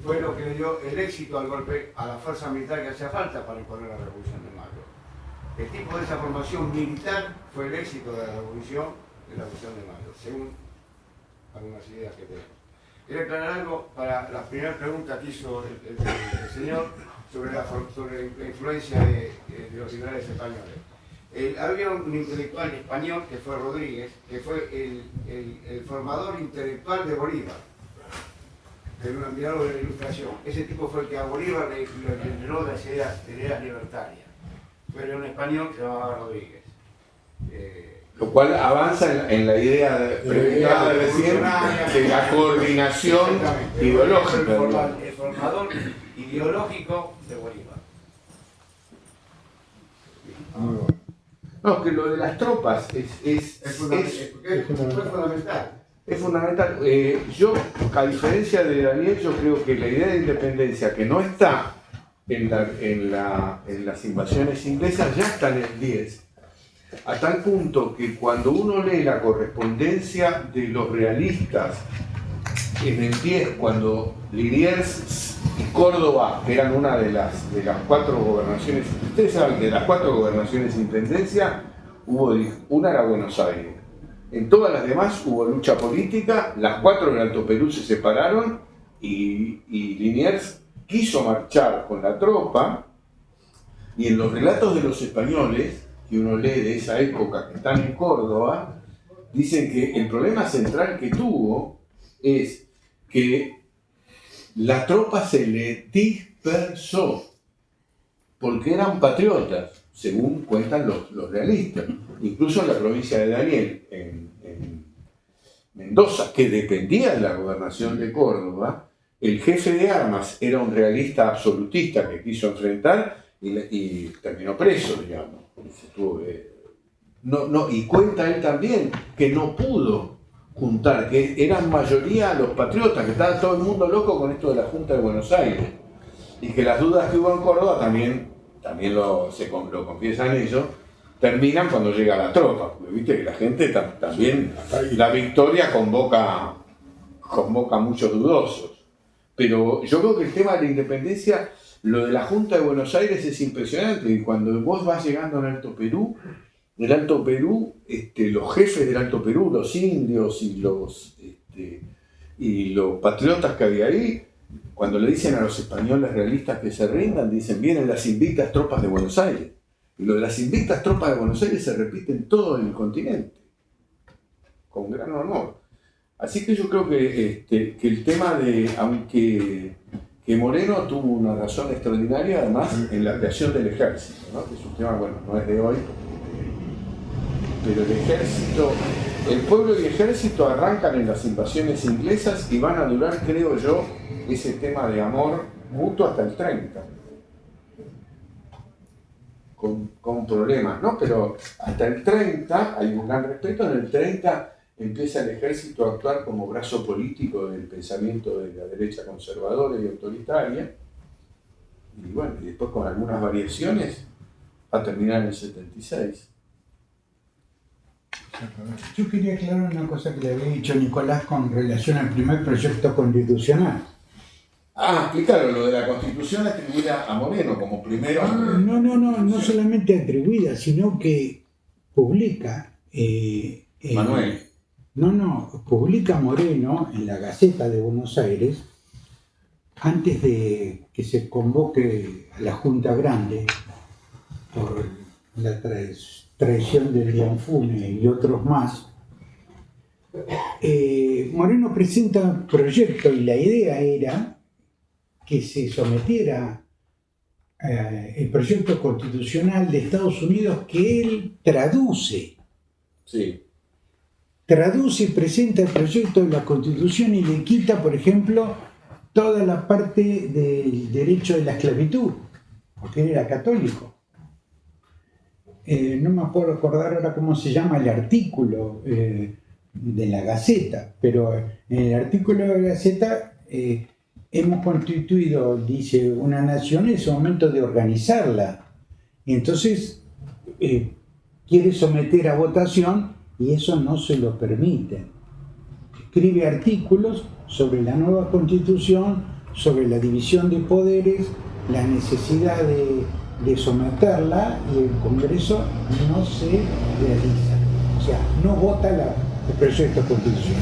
fue lo que le dio el éxito al golpe a la fuerza militar que hacía falta para imponer la revolución de mayo. El tipo de esa formación militar fue el éxito de la revolución de mayo, según algunas ideas que tenemos. Quería aclarar algo para la primera pregunta que hizo el señor sobre la influencia de los liberales españoles. Había un intelectual español que fue Rodríguez, que fue el formador intelectual de Bolívar, de un admirador de la Ilustración. Ese tipo fue el que a Bolívar le llenó de ideas libertarias. Fue un español que se llamaba Rodríguez. lo cual avanza en la idea preventada recién de la coordinación ideológica. El formador ideológico de Bolívar. No, que lo de las tropas es fundamental. Es fundamental. Yo, a diferencia de Daniel, yo creo que la idea de independencia que no está en las invasiones inglesas ya está en el 10. A tal punto que cuando uno lee la correspondencia de los realistas en el 10, cuando Liniers y Córdoba, que eran una de las 4 gobernaciones, ustedes saben que de las 4 gobernaciones de intendencia, una era Buenos Aires. En todas las demás hubo lucha política, las 4 del Alto Perú se separaron y Liniers quiso marchar con la tropa, y en los relatos de los españoles, que uno lee de esa época que están en Córdoba, dicen que el problema central que tuvo es que la tropa se le dispersó, porque eran patriotas, según cuentan los realistas. Incluso en la provincia de Daniel, en Mendoza, que dependía de la gobernación de Córdoba, el jefe de armas era un realista absolutista que quiso enfrentar y terminó preso, digamos. Y cuenta él también que no pudo juntar, que eran mayoría los patriotas, que estaba todo el mundo loco con esto de la Junta de Buenos Aires, y que las dudas que hubo en Córdoba también lo confiesan ellos, terminan cuando llega la tropa, porque viste que la gente también, la victoria convoca a muchos dudosos. Pero yo creo que el tema de la independencia, lo de la Junta de Buenos Aires es impresionante, y cuando vos vas llegando al Alto Perú, los jefes del Alto Perú, los indios y los patriotas que había ahí, cuando le dicen a los españoles realistas que se rindan, dicen: vienen las invictas tropas de Buenos Aires. Y lo de las invictas tropas de Buenos Aires se repite en todo el continente, con gran honor. Así que yo creo que el tema aunque Moreno tuvo una razón extraordinaria, además, en la creación del ejército, ¿no? Que es un tema, bueno, no es de hoy, pero el ejército, el pueblo y el ejército arrancan en las invasiones inglesas y van a durar, creo yo, ese tema de amor mutuo hasta el 30. Con problemas, ¿no? Pero hasta el 30 hay un gran respeto. En el 30 empieza el ejército a actuar como brazo político del pensamiento de la derecha conservadora y autoritaria. Y bueno, y después con algunas variaciones va a terminar en el 76. Yo quería aclarar una cosa que le había dicho Nicolás con relación al primer proyecto constitucional. explicaron lo de la Constitución atribuida a Moreno como primero. No solamente atribuida, sino que publica. Manuel. Publica Moreno en la Gaceta de Buenos Aires antes de que se convoque a la Junta Grande por la traición del Dianfune y otros más. Moreno presenta un proyecto y la idea era que se sometiera el proyecto constitucional de Estados Unidos que él traduce. Sí. Traduce y presenta el proyecto de la Constitución y le quita, por ejemplo, toda la parte del derecho de la esclavitud, porque él era católico. No me puedo recordar ahora cómo se llama el artículo de la Gaceta, pero en el artículo de la Gaceta hemos constituido, dice, una nación, es el momento de organizarla. Y entonces quiere someter a votación y eso no se lo permite. Escribe artículos sobre la nueva Constitución, sobre la división de poderes, la necesidad de someterla, y el Congreso no se realiza. O sea, no vota el proyecto constitucional.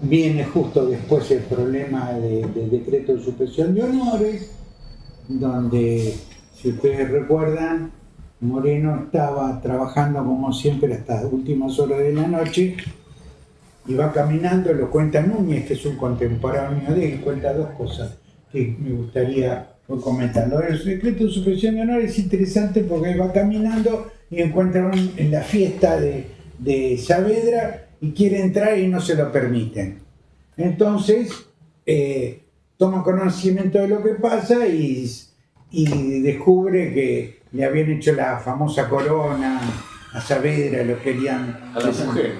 Viene justo después el problema del decreto de supresión de honores, donde, si ustedes recuerdan, Moreno estaba trabajando como siempre hasta las últimas horas de la noche y va caminando, lo cuenta Núñez, que es un contemporáneo de él, cuenta dos cosas que me gustaría comentar. El decreto de supresión de honores es interesante porque él va caminando y encuentra en la fiesta de Saavedra y quiere entrar y no se lo permiten. Entonces toma conocimiento de lo que pasa y descubre que le habían hecho la famosa corona a Saavedra, lo querían A la mujer.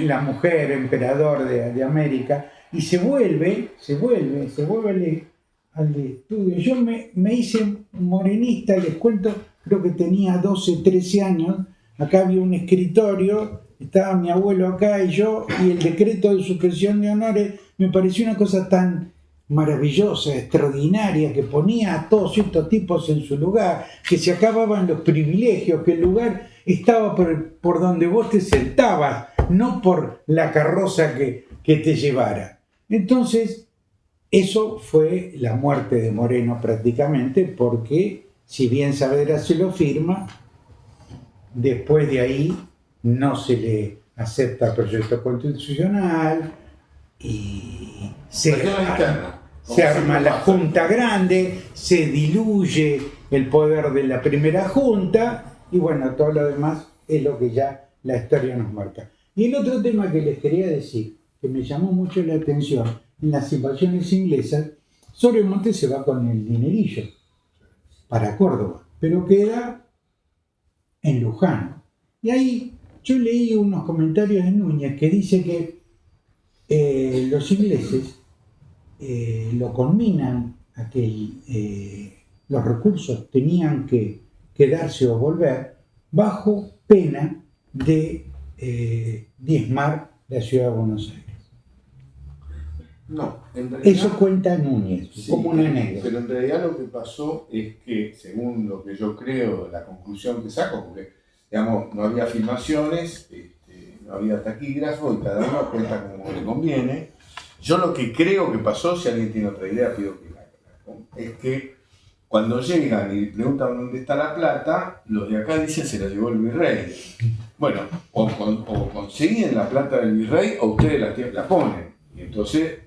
La mujer, emperador de América, y se vuelve al estudio. Yo me hice morenista, les cuento, creo que tenía 12, 13 años, acá había un escritorio, estaba mi abuelo acá y yo, y el decreto de supresión de honores me pareció una cosa tan maravillosa, extraordinaria, que ponía a todos estos tipos en su lugar, que se acababan los privilegios, que el lugar estaba por donde vos te sentabas, no por la carroza que te llevara. Entonces, eso fue la muerte de Moreno prácticamente, porque si bien Saavedra se lo firma, después de ahí no se le acepta el proyecto constitucional y se arma la Junta Grande, se diluye el poder de la primera Junta y bueno, todo lo demás es lo que ya la historia nos marca. Y el otro tema que les quería decir, que me llamó mucho la atención, en las invasiones inglesas, Sobremonte se va con el dinerillo para Córdoba, pero queda en Luján. Y ahí yo leí unos comentarios de Núñez que dice que los ingleses lo conminan a que los recursos tenían que quedarse o volver bajo pena de diezmar la ciudad de Buenos Aires. No, en realidad, eso cuenta Núñez, sí, como una anécdota. Pero en realidad lo que pasó es que, según lo que yo creo, la conclusión que saco, porque digamos, no había filmaciones, no había taquígrafo y cada uno cuenta como le conviene. Yo lo que creo que pasó, si alguien tiene otra idea, pido que es que cuando llegan y preguntan dónde está la plata, los de acá dicen se la llevó el virrey. Bueno, o consiguen la plata del virrey o ustedes la ponen. Y entonces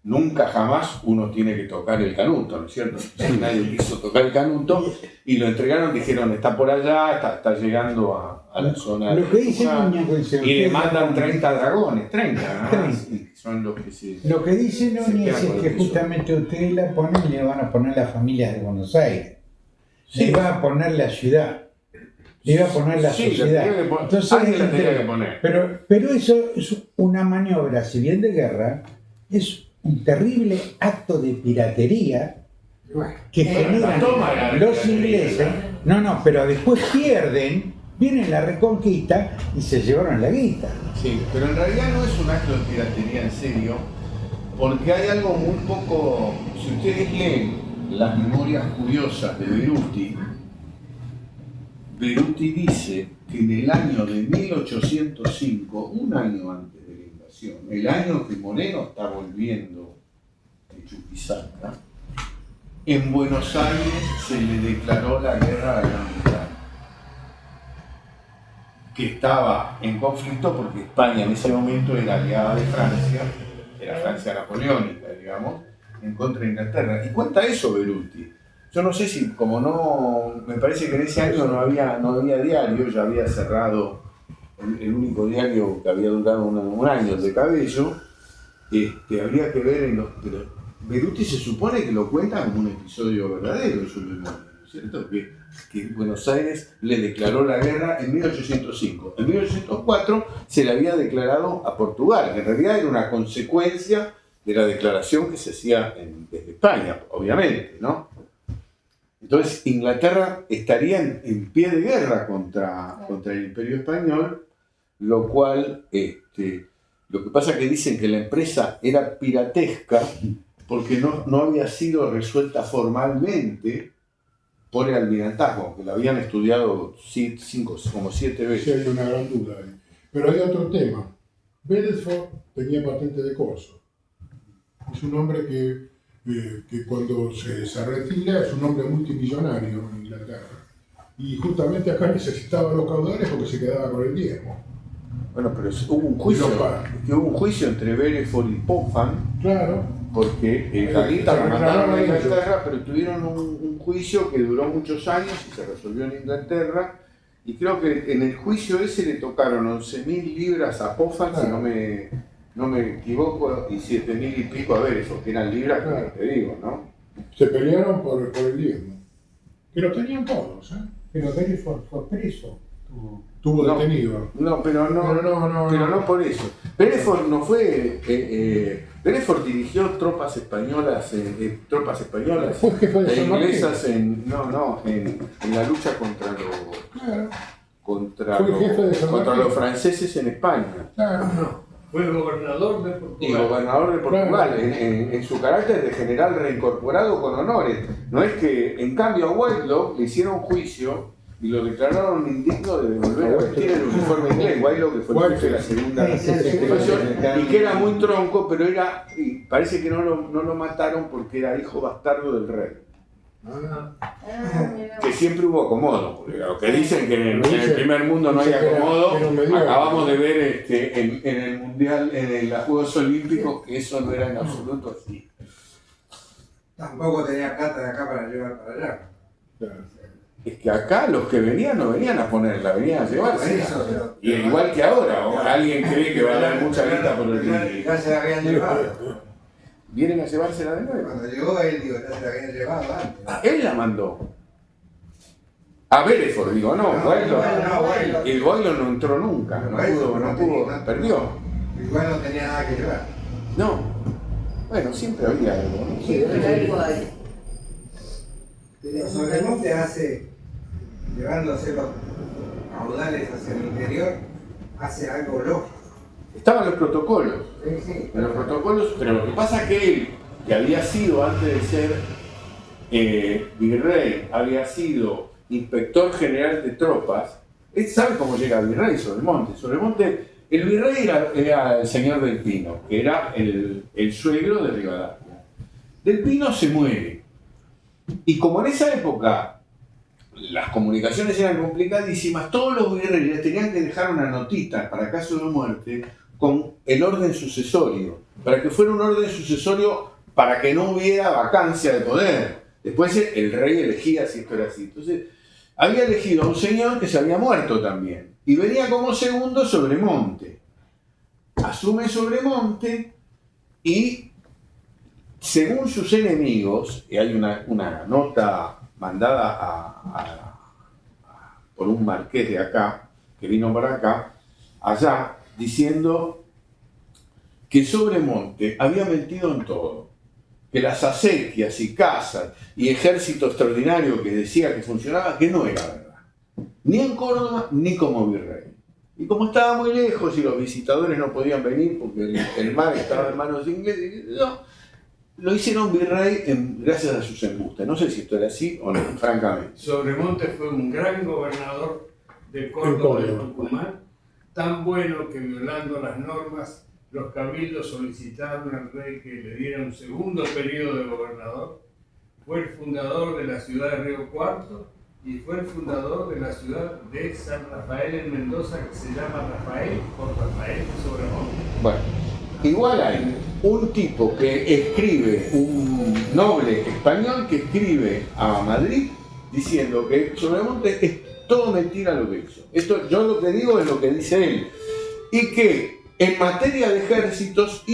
nunca jamás uno tiene que tocar el canuto, ¿no es cierto? Nadie quiso tocar el canuto y lo entregaron, dijeron está por allá, está llegando a la zona lo que dice Núñez, y le mandan 30 dragones, 30, ¿no? Y son los que se... Lo que dice Núñez es que justamente ustedes la ponen y le van a poner las familias de Buenos Aires. Sí. Le va a poner la ciudad. Le iba a poner la sociedad. Entonces, alguien la tenía que poner. Pero eso es una maniobra, si bien de guerra, es un terrible acto de piratería que generan los ingleses. No, pero después pierden, viene la reconquista y se llevaron la guita. Sí, pero en realidad no es un acto de piratería en serio, porque hay algo muy poco. Si ustedes leen las memorias curiosas de Beruti dice que en el año de 1805, un año antes de la invasión, el año que Moreno está volviendo de Chuquisaca, en Buenos Aires se le declaró la guerra a la Gran Bretaña, que estaba en conflicto porque España en ese momento era aliada de Francia, era Francia napoleónica, digamos, en contra de Inglaterra. Y cuenta eso Beruti. Yo no sé si, como no, me parece que en ese año no había diario, ya había cerrado el único diario que había durado un año, el de Cabello, habría que ver pero Beruti se supone que lo cuenta como un episodio verdadero en su memoria, ¿no es cierto? Que Buenos Aires le declaró la guerra en 1805. En 1804 se le había declarado a Portugal, que en realidad era una consecuencia de la declaración que se hacía desde España, obviamente, ¿no? Entonces Inglaterra estaría en pie de guerra contra el Imperio Español, lo cual, lo que pasa es que dicen que la empresa era piratesca porque no había sido resuelta formalmente por el almirantazgo, que la habían estudiado 7 veces. Sí, hay una gran duda ahí. Pero hay otro tema. Belfort tenía patente de corso. Es un hombre que cuando se retira es un hombre multimillonario en Inglaterra. Y justamente acá necesitaba los caudales porque se quedaba con el diezmo. Bueno, pero hubo un juicio entre Belfort y Popham. Claro. Porque Calita la mandaron a Inglaterra, pero tuvieron un juicio que duró muchos años y se resolvió en Inglaterra. Y creo que en el juicio ese le tocaron 11.000 libras a Popham, si no me equivoco, y 7.000 y pico a Belfort, que eran libras, claro, que te digo, ¿no? Se pelearon por el diezmo. Que lo tenían todos, ¿eh? Pero Belfort fue preso. Tuvo detenido. No, pero no por eso. Belfort no fue. Belfort dirigió tropas españolas Fue jefe de San Martín. inglesas en la lucha contra los franceses en España. Claro. Fue gobernador de Portugal. Y gobernador de Portugal, claro, en su carácter de general reincorporado con honores. No es que, en cambio, a Whitelaw le hicieron juicio y lo declararon indigno de volver a vestir el uniforme inglés. Whitelaw, que fue el jefe de la segunda invasión, y que era muy tronco, pero y parece que no lo mataron porque era hijo bastardo del rey. Que siempre hubo acomodo, porque lo que dicen que en el primer mundo no hay acomodo, acabamos de ver en el mundial, en los Juegos Olímpicos, que eso no era en absoluto así. Tampoco tenía plata de acá para llevar para allá. Es que acá los que venían no venían a ponerla, venían a llevársela. Y igual que ahora, alguien cree que va a dar mucha guita por el río. Ya se la habían llevado. Vienen a llevársela de nuevo. Cuando llegó él, digo, ya se la habían llevado antes. Él la mandó. A Belfort, digo, no, Whitelaw. Y el Whitelaw no entró nunca, no pudo, perdió. Igual no tenía nada que llevar. No. Bueno, siempre había algo, ¿no? Siempre algo hay. Sobremonte hace, llevándose los caudales hacia el interior, hace algo lógico. Estaban los protocolos. Sí. En los protocolos, pero lo que pasa es que él, que había sido antes de ser virrey, había sido inspector general de tropas, él sabe cómo llega virrey Sobremonte. El virrey era el señor Del Pino, que era el suegro de Rivadavia. Del Pino se muere. Y como en esa época las comunicaciones eran complicadísimas, todos los virreyes tenían que dejar una notita para caso de muerte con el orden sucesorio, para que fuera un orden sucesorio para que no hubiera vacancia de poder. Después el rey elegía si esto era así. Entonces, había elegido a un señor que se había muerto también, y venía como segundo Sobremonte. Asume Sobremonte y, según sus enemigos, y hay una nota mandada por un marqués de acá, que vino para acá, allá, diciendo que Sobremonte había mentido en todo, que las acequias y casas y ejército extraordinario que decía que funcionaba, que no era verdad, ni en Córdoba ni como virrey. Y como estaba muy lejos y los visitadores no podían venir porque el mar estaba en manos de ingleses, no, lo hicieron virrey gracias a sus embustes. No sé si esto era así o no, francamente. Sobremonte fue un gran gobernador de Córdoba y de Tucumán, tan bueno que violando las normas, los cabildos solicitaron al rey que le diera un segundo periodo de gobernador. Fue el fundador de la ciudad de Río Cuarto y fue el fundador de la ciudad de San Rafael en Mendoza, que se llama Rafael por Rafael Sobremonte. Bueno, igual hay un tipo que escribe, un noble español que escribe a Madrid diciendo que Sobremonte es todo mentira lo que hizo. Esto, yo lo que digo es lo que dice él. Y que en materia de ejércitos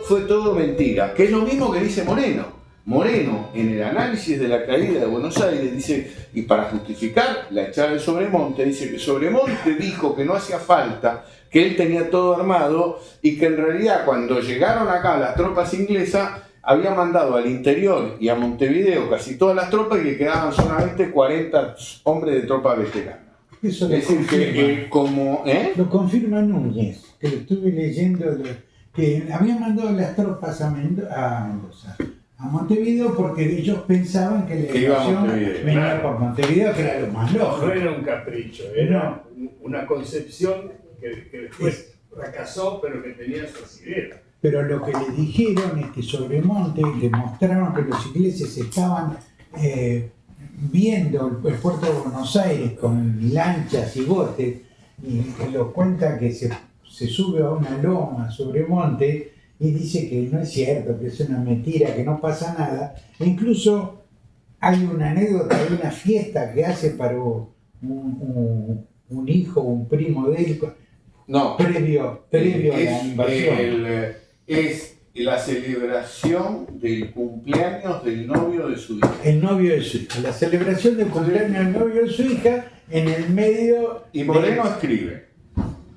fue todo mentira, que es lo mismo que dice Moreno. Moreno, en el análisis de la caída de Buenos Aires, dice, y para justificar la echada de Sobremonte, dice que Sobremonte dijo que no hacía falta, que él tenía todo armado y que en realidad cuando llegaron acá las tropas inglesas había mandado al interior y a Montevideo casi todas las tropas y que quedaban solamente 40 hombres de tropa veterana. Eso Es decir, que lo confirma Núñez, que lo estuve leyendo, que habían mandado las tropas a Mendoza, a Montevideo, porque ellos pensaban que la invasión venía por Montevideo, que era lo más lógico. No era un capricho, era una concepción que después fracasó, pero que tenía su asidero. Pero lo que le dijeron es que Sobremonte le mostraron que los ingleses estaban viendo el puerto de Buenos Aires con lanchas y botes, y lo cuenta que se sube a una loma Sobremonte y dice que no es cierto, que es una mentira, que no pasa nada. E incluso hay una anécdota de una fiesta que hace para un hijo, un primo de él, previo a la invasión. Es la celebración del cumpleaños del novio de su hija. El novio de su hija. La celebración del cumpleaños del novio de su hija en el medio. Y Moreno escribe: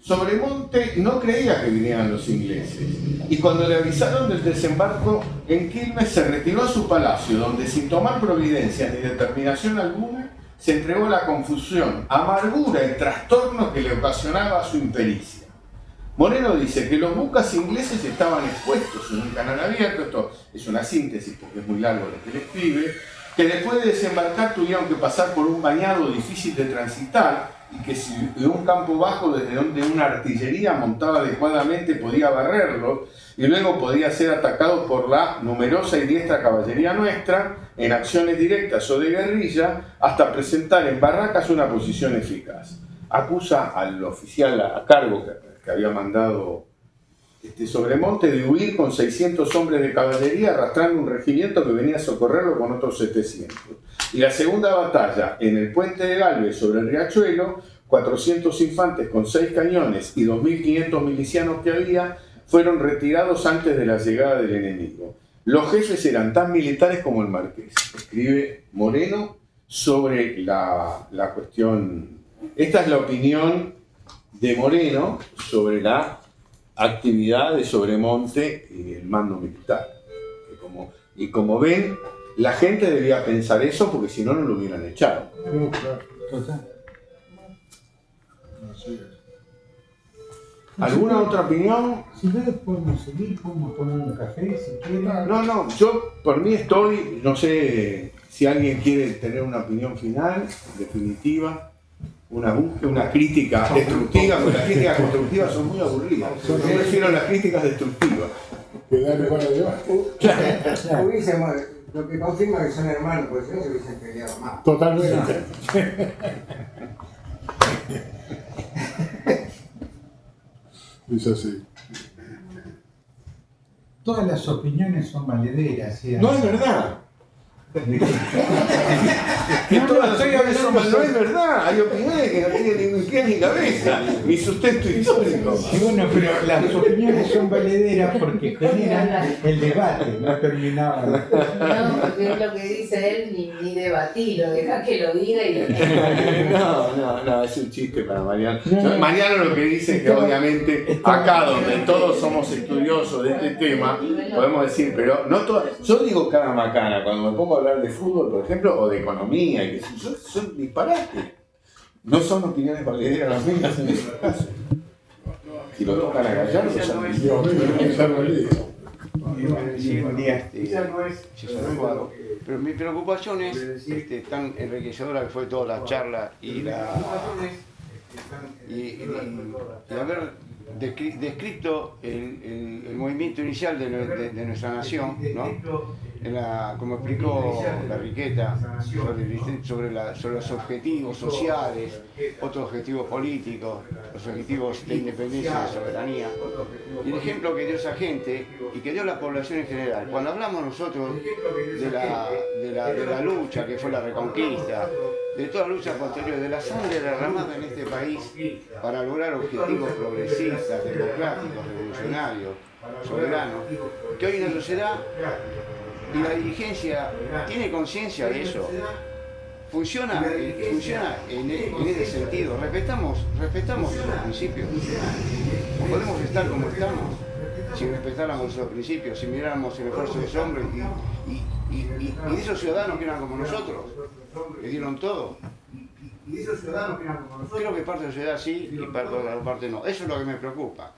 Sobremonte no creía que vinieran los ingleses, y cuando le avisaron del desembarco en Quilmes se retiró a su palacio, donde sin tomar providencias ni determinación alguna, se entregó a la confusión, amargura y trastorno que le ocasionaba su impericia. Moreno dice que los buques ingleses estaban expuestos en un canal abierto, esto es una síntesis porque es muy largo lo que le escribe, que después de desembarcar tuvieron que pasar por un bañado difícil de transitar y que si de un campo bajo desde donde una artillería montada adecuadamente podía barrerlos y luego podía ser atacado por la numerosa y diestra caballería nuestra en acciones directas o de guerrilla hasta presentar en barracas una posición eficaz. Acusa al oficial a cargo que había mandado Sobremonte de huir con 600 hombres de caballería arrastrando un regimiento que venía a socorrerlo con otros 700. Y la segunda batalla en el puente de Galvez sobre el riachuelo, 400 infantes con 6 cañones y 2.500 milicianos que había fueron retirados antes de la llegada del enemigo. Los jefes eran tan militares como el marqués. Escribe Moreno sobre la cuestión. Esta es la opinión de Moreno sobre la actividad de Sobremonte y el mando militar. Y como ven, la gente debía pensar eso porque si no, no lo hubieran echado. ¿Alguna otra opinión? Si no, podemos seguir, podemos poner un café si quieren. No, yo por mí estoy, no sé si alguien quiere tener una opinión final, definitiva. Una búsqueda, una crítica destructiva, porque las críticas constructivas son muy aburridas. Yo prefiero las críticas destructivas. Que da lugar a debate. Hubiésemos, lo que confirma que son hermanos, porque si no se hubiesen peleado más. Totalmente. Es así. Todas las opiniones son valederas. ¿Sí? No es verdad. Que todas las opiniones son mal, no es verdad. Hay opiniones que no tienen ni pie ni cabeza, ni sustento histórico. Y bueno, pero las opiniones son valederas porque generan el debate, no terminaban. No, porque es lo que dice él, ni debatirlo, deja que lo diga y No, es un chiste para Mariano. Mariano lo que dice es que obviamente acá donde todos somos estudiosos de este tema, podemos decir, pero no todo. Yo digo cada macana cuando me pongo a hablar de fútbol, por ejemplo, o de economía, y que son disparates. No son opiniones valederas las mías en este caso. Si lo tocan a Gallardo, Dios mío, me salgo el día. Buen día, César Aguado. Pero mi preocupación es tan enriquecedora que fue toda la charla y haber descrito el movimiento inicial de nuestra nación, ¿no? Como explicó la Riqueta, sobre los objetivos sociales, otros objetivos políticos, los objetivos de independencia y de soberanía, y el ejemplo que dio esa gente y que dio la población en general. Cuando hablamos nosotros de la lucha que fue la reconquista, de toda la lucha posterior, de la sangre derramada en este país para lograr objetivos progresistas, democráticos, revolucionarios, soberanos, que hoy en la sociedad y la dirigencia tiene conciencia de eso, funciona en ese sentido, respetamos esos principios. No podemos estar como estamos si respetáramos esos principios, si miráramos el esfuerzo de esos hombres y de esos ciudadanos que eran como nosotros, que dieron todo. Creo que parte de la sociedad sí y parte de la parte no. Eso es lo que me preocupa.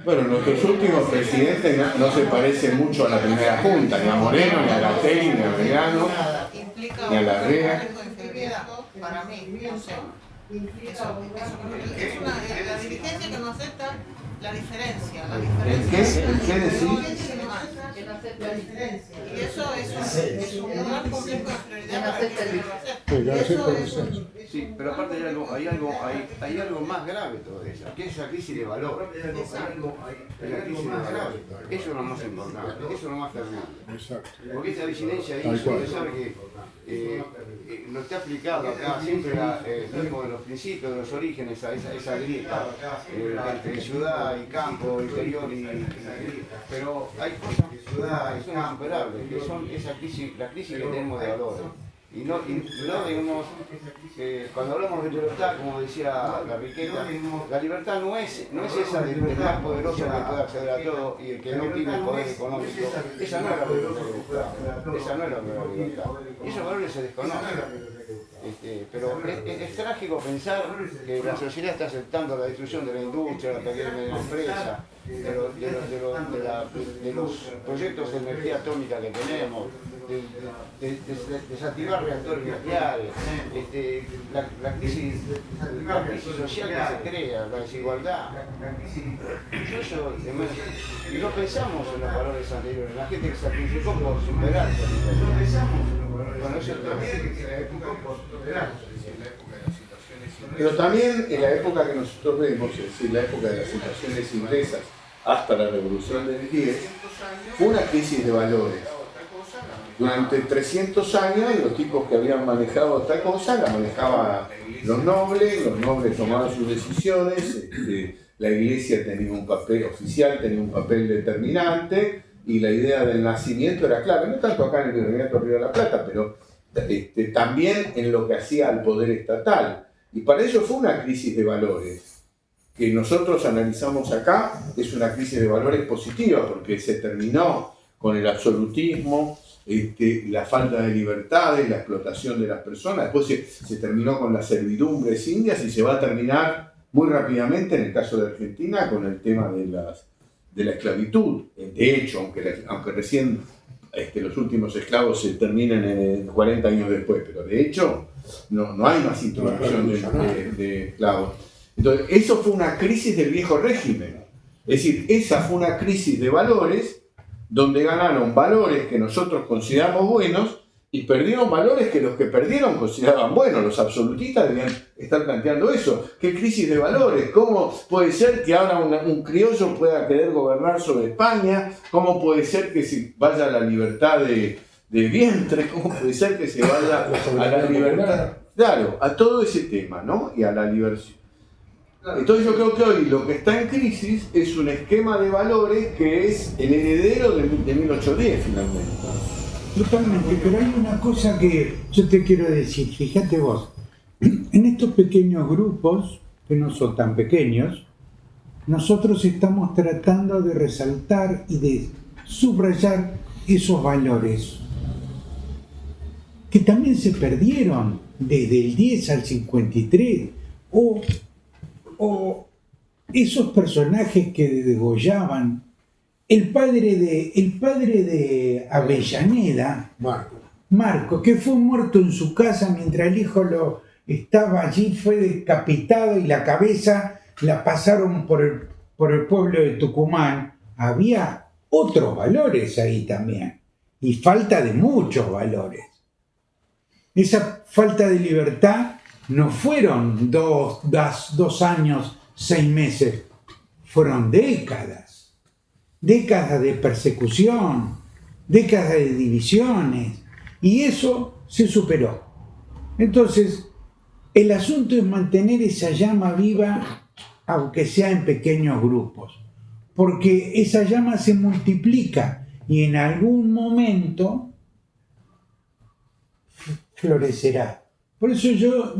Bueno, nuestros últimos presidentes no se parecen mucho a la primera junta, ni a Moreno, ni a Gatell, ni a Belgrano, ni a Larrea. Para mí, no sé. Es la dirigencia que no acepta la diferencia. ¿Qué decís? Y eso es un gran complejo de prioridad para que lo acepte. Sí, pero aparte hay algo más grave todavía, que es la crisis de valor. Eso es lo más importante, eso es lo más terrible. Exacto. Porque esta disidencia hizo, usted sabe que lo que ha aplicado acá siempre mismo de los principios, de los orígenes, a esa grieta entre ciudad y campo, interior y pero hay cosas que son insuperables, que son la crisis que tenemos de valores. Y no digamos, cuando hablamos de libertad, como decía la Riqueta, la libertad no es esa del más poderoso que puede acceder a todo y el que no tiene poder económico. Esa no es la libertad. Esa no es la libertad. Y esos valores se desconocen. Pero es trágico pensar que la sociedad está aceptando la destrucción de la industria, la pequeña y mediana empresa, de los proyectos de energía atómica que tenemos, de desactivar reactores nucleares, la crisis social que se crea, la desigualdad. Y no pensamos en los valores anteriores, la gente que sacrificó por superarse. Bueno, eso es todo. Pero también en la época que nosotros vemos, es decir, la época de las situaciones inglesas hasta la Revolución del 10, fue una crisis de valores. Durante 300 años los tipos que habían manejado esta cosa la manejaban los nobles tomaban sus decisiones, la iglesia tenía un papel oficial, tenía un papel determinante y la idea del nacimiento era clave, no tanto acá en el Virreinato Río de la Plata, pero también en lo que hacía al poder estatal. Y para ello fue una crisis de valores, que nosotros analizamos acá, es una crisis de valores positiva, porque se terminó con el absolutismo, la falta de libertades, la explotación de las personas, después se terminó con las servidumbres indias y se va a terminar muy rápidamente en el caso de Argentina con el tema de la esclavitud. De hecho, aunque recién los últimos esclavos se terminan 40 años después, pero de hecho no hay más introducción de esclavos. Entonces, eso fue una crisis del viejo régimen. Es decir, esa fue una crisis de valores donde ganaron valores que nosotros consideramos buenos y perdieron valores que los que perdieron consideraban buenos. Los absolutistas debían estar planteando eso. ¿Qué crisis de valores? ¿Cómo puede ser que ahora un criollo pueda querer gobernar sobre España? ¿Cómo puede ser que se vaya a la libertad de vientre? ¿Cómo puede ser que se vaya a la libertad? Claro, a todo ese tema, ¿no? Y a la diversión. Entonces yo creo que hoy lo que está en crisis es un esquema de valores que es el heredero de 1810 finalmente. Totalmente, pero hay una cosa que yo te quiero decir, fíjate vos, en estos pequeños grupos, que no son tan pequeños, nosotros estamos tratando de resaltar y de subrayar esos valores. que también se perdieron desde el 10 al 53, o esos personajes que degollaban. El padre de Avellaneda, Marco, que fue muerto en su casa mientras el hijo estaba allí, fue decapitado y la cabeza la pasaron por el pueblo de Tucumán. Había otros valores ahí también, y falta de muchos valores. Esa falta de libertad no fueron dos años, 6 meses, fueron décadas de persecución, décadas de divisiones, y eso se superó. Entonces, el asunto es mantener esa llama viva, aunque sea en pequeños grupos, porque esa llama se multiplica y en algún momento florecerá. Por eso yo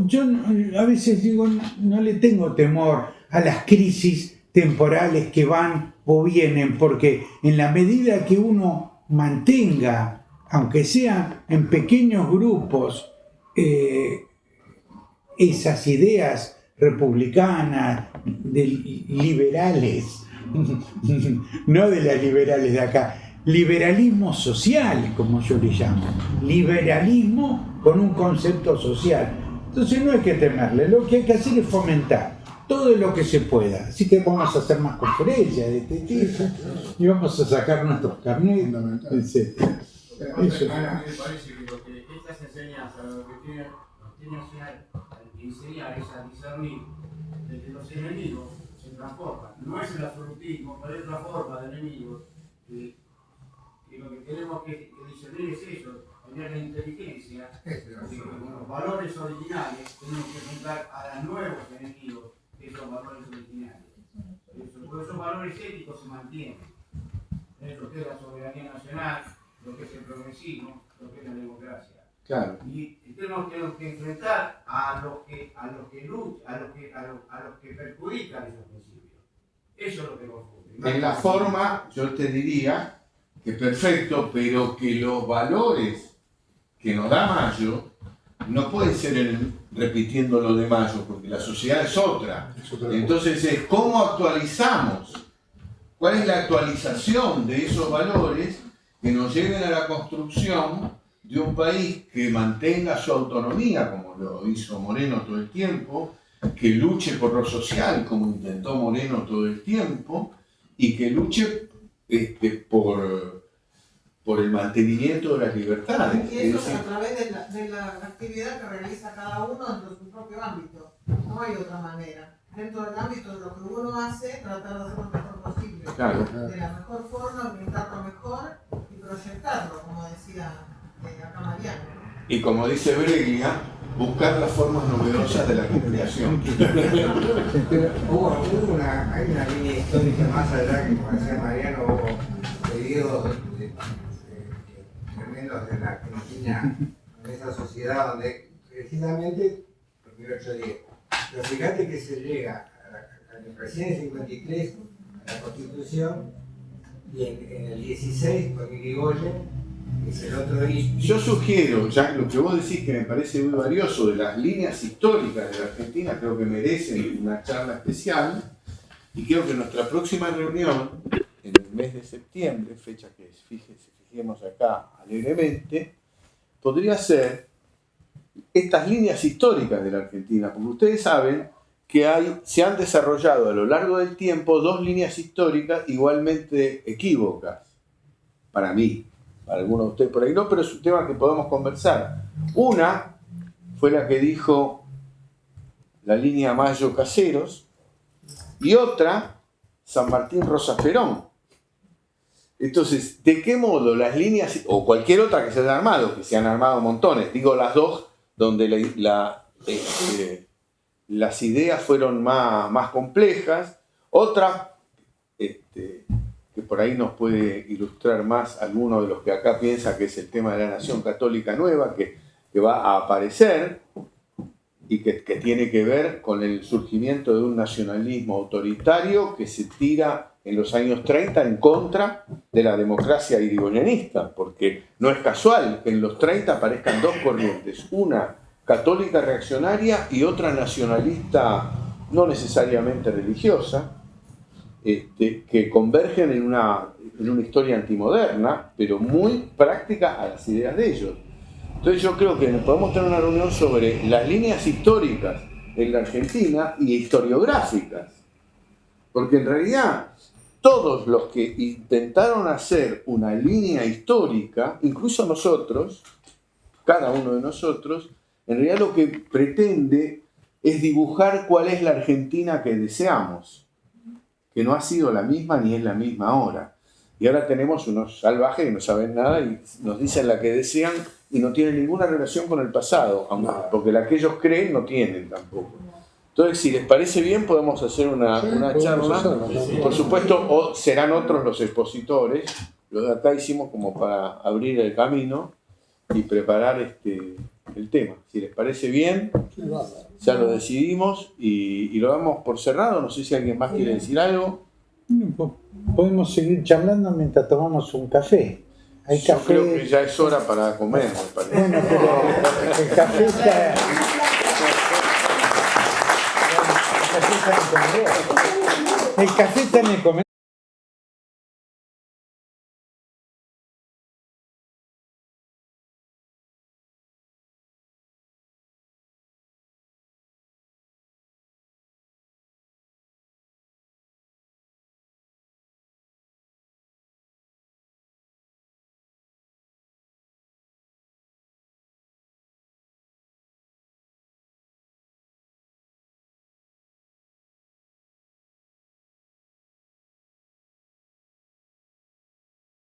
a veces digo, no le tengo temor a las crisis temporales que van o vienen, porque en la medida que uno mantenga, aunque sea en pequeños grupos, esas ideas republicanas, liberales, no de las liberales de acá, liberalismo social, como yo le llamo, liberalismo con un concepto social. Entonces no hay que temerle, lo que hay que hacer es fomentar todo lo que se pueda. Así que vamos a hacer más conferencias de este tipo y vamos a sacar nuestros carnets, etc. A mí me parece que lo que estas enseñanzas, lo que tiene que enseñar es a discernir de que los enemigos se transforman. No es el absolutismo, pero es otra forma de enemigos. Y lo que tenemos que discernir es eso, tener la inteligencia, con los valores originales tenemos que enfrentar a los nuevos enemigos, esos valores originales. Por esos valores éticos se mantienen. Lo que es la soberanía nacional, lo que es el progresismo, lo que es la democracia. Claro. Y tenemos que enfrentar a los que perjudican esos principios. Eso es lo que confunde. En la forma, yo te diría que perfecto, pero que los valores que nos da Mayo no pueden ser repitiendo lo de Mayo, porque la sociedad es otra. Entonces es cómo actualizamos, cuál es la actualización de esos valores que nos lleven a la construcción de un país que mantenga su autonomía, como lo hizo Moreno todo el tiempo, que luche por lo social, como intentó Moreno todo el tiempo, y que luche por el mantenimiento de las libertades. Y eso es a través de la actividad que realiza cada uno dentro de su propio ámbito. No hay otra manera. Dentro del ámbito de lo que uno hace, tratar de hacerlo lo mejor posible. Claro. De la mejor forma, brindarlo mejor y proyectarlo, como decía acá Mariano. Y como dice Breglia, buscar las formas novedosas de la recreación. Hay una línea histórica más allá que, como decía Mariano, hubo periodos tremendos de la Argentina, en esa sociedad donde precisamente, los 1810, pero fíjate que se llega recién en el 53 a la Constitución y en el 16 con Irigoyen. Yo sugiero, ya lo que vos decís que me parece muy valioso de las líneas históricas de la Argentina, creo que merecen una charla especial, y creo que nuestra próxima reunión, en el mes de septiembre, fecha que fijemos acá alegremente, podría ser estas líneas históricas de la Argentina, porque ustedes saben que se han desarrollado a lo largo del tiempo 2 líneas históricas igualmente equívocas, para mí. Para algunos de ustedes por ahí no, pero es un tema que podemos conversar. Una fue la que dijo la línea Mayo Caseros y otra San Martín Rosas Perón. Entonces, ¿de qué modo las líneas, o cualquier otra que se hayan armado, que se han armado montones, digo las dos donde las ideas fueron más complejas, otra que por ahí nos puede ilustrar más alguno de los que acá piensa que es el tema de la nación católica nueva que va a aparecer y que tiene que ver con el surgimiento de un nacionalismo autoritario que se tira en los años 30 en contra de la democracia irigoyenista, porque no es casual que en los 30 aparezcan dos corrientes, una católica reaccionaria y otra nacionalista no necesariamente religiosa, que convergen en una historia antimoderna, pero muy práctica a las ideas de ellos. Entonces yo creo que podemos tener una reunión sobre las líneas históricas en la Argentina y historiográficas, porque en realidad todos los que intentaron hacer una línea histórica, incluso nosotros, cada uno de nosotros, en realidad lo que pretende es dibujar cuál es la Argentina que deseamos, que no ha sido la misma ni es la misma ahora. Y ahora tenemos unos salvajes que no saben nada y nos dicen la que desean y no tienen ninguna relación con el pasado, porque la que ellos creen no tienen tampoco. Entonces, si les parece bien, podemos hacer una charla. Por supuesto, o serán otros los expositores. Los de acá hicimos como para abrir el camino y preparar el tema. Si les parece bien, ya lo decidimos y lo damos por cerrado. No sé si alguien más quiere decir algo. Podemos seguir charlando mientras tomamos un café. Hay Yo café. creo que ya es hora para comer, me parece. Bueno, pero el café está. El café está en el comedor. El café está en el comedor.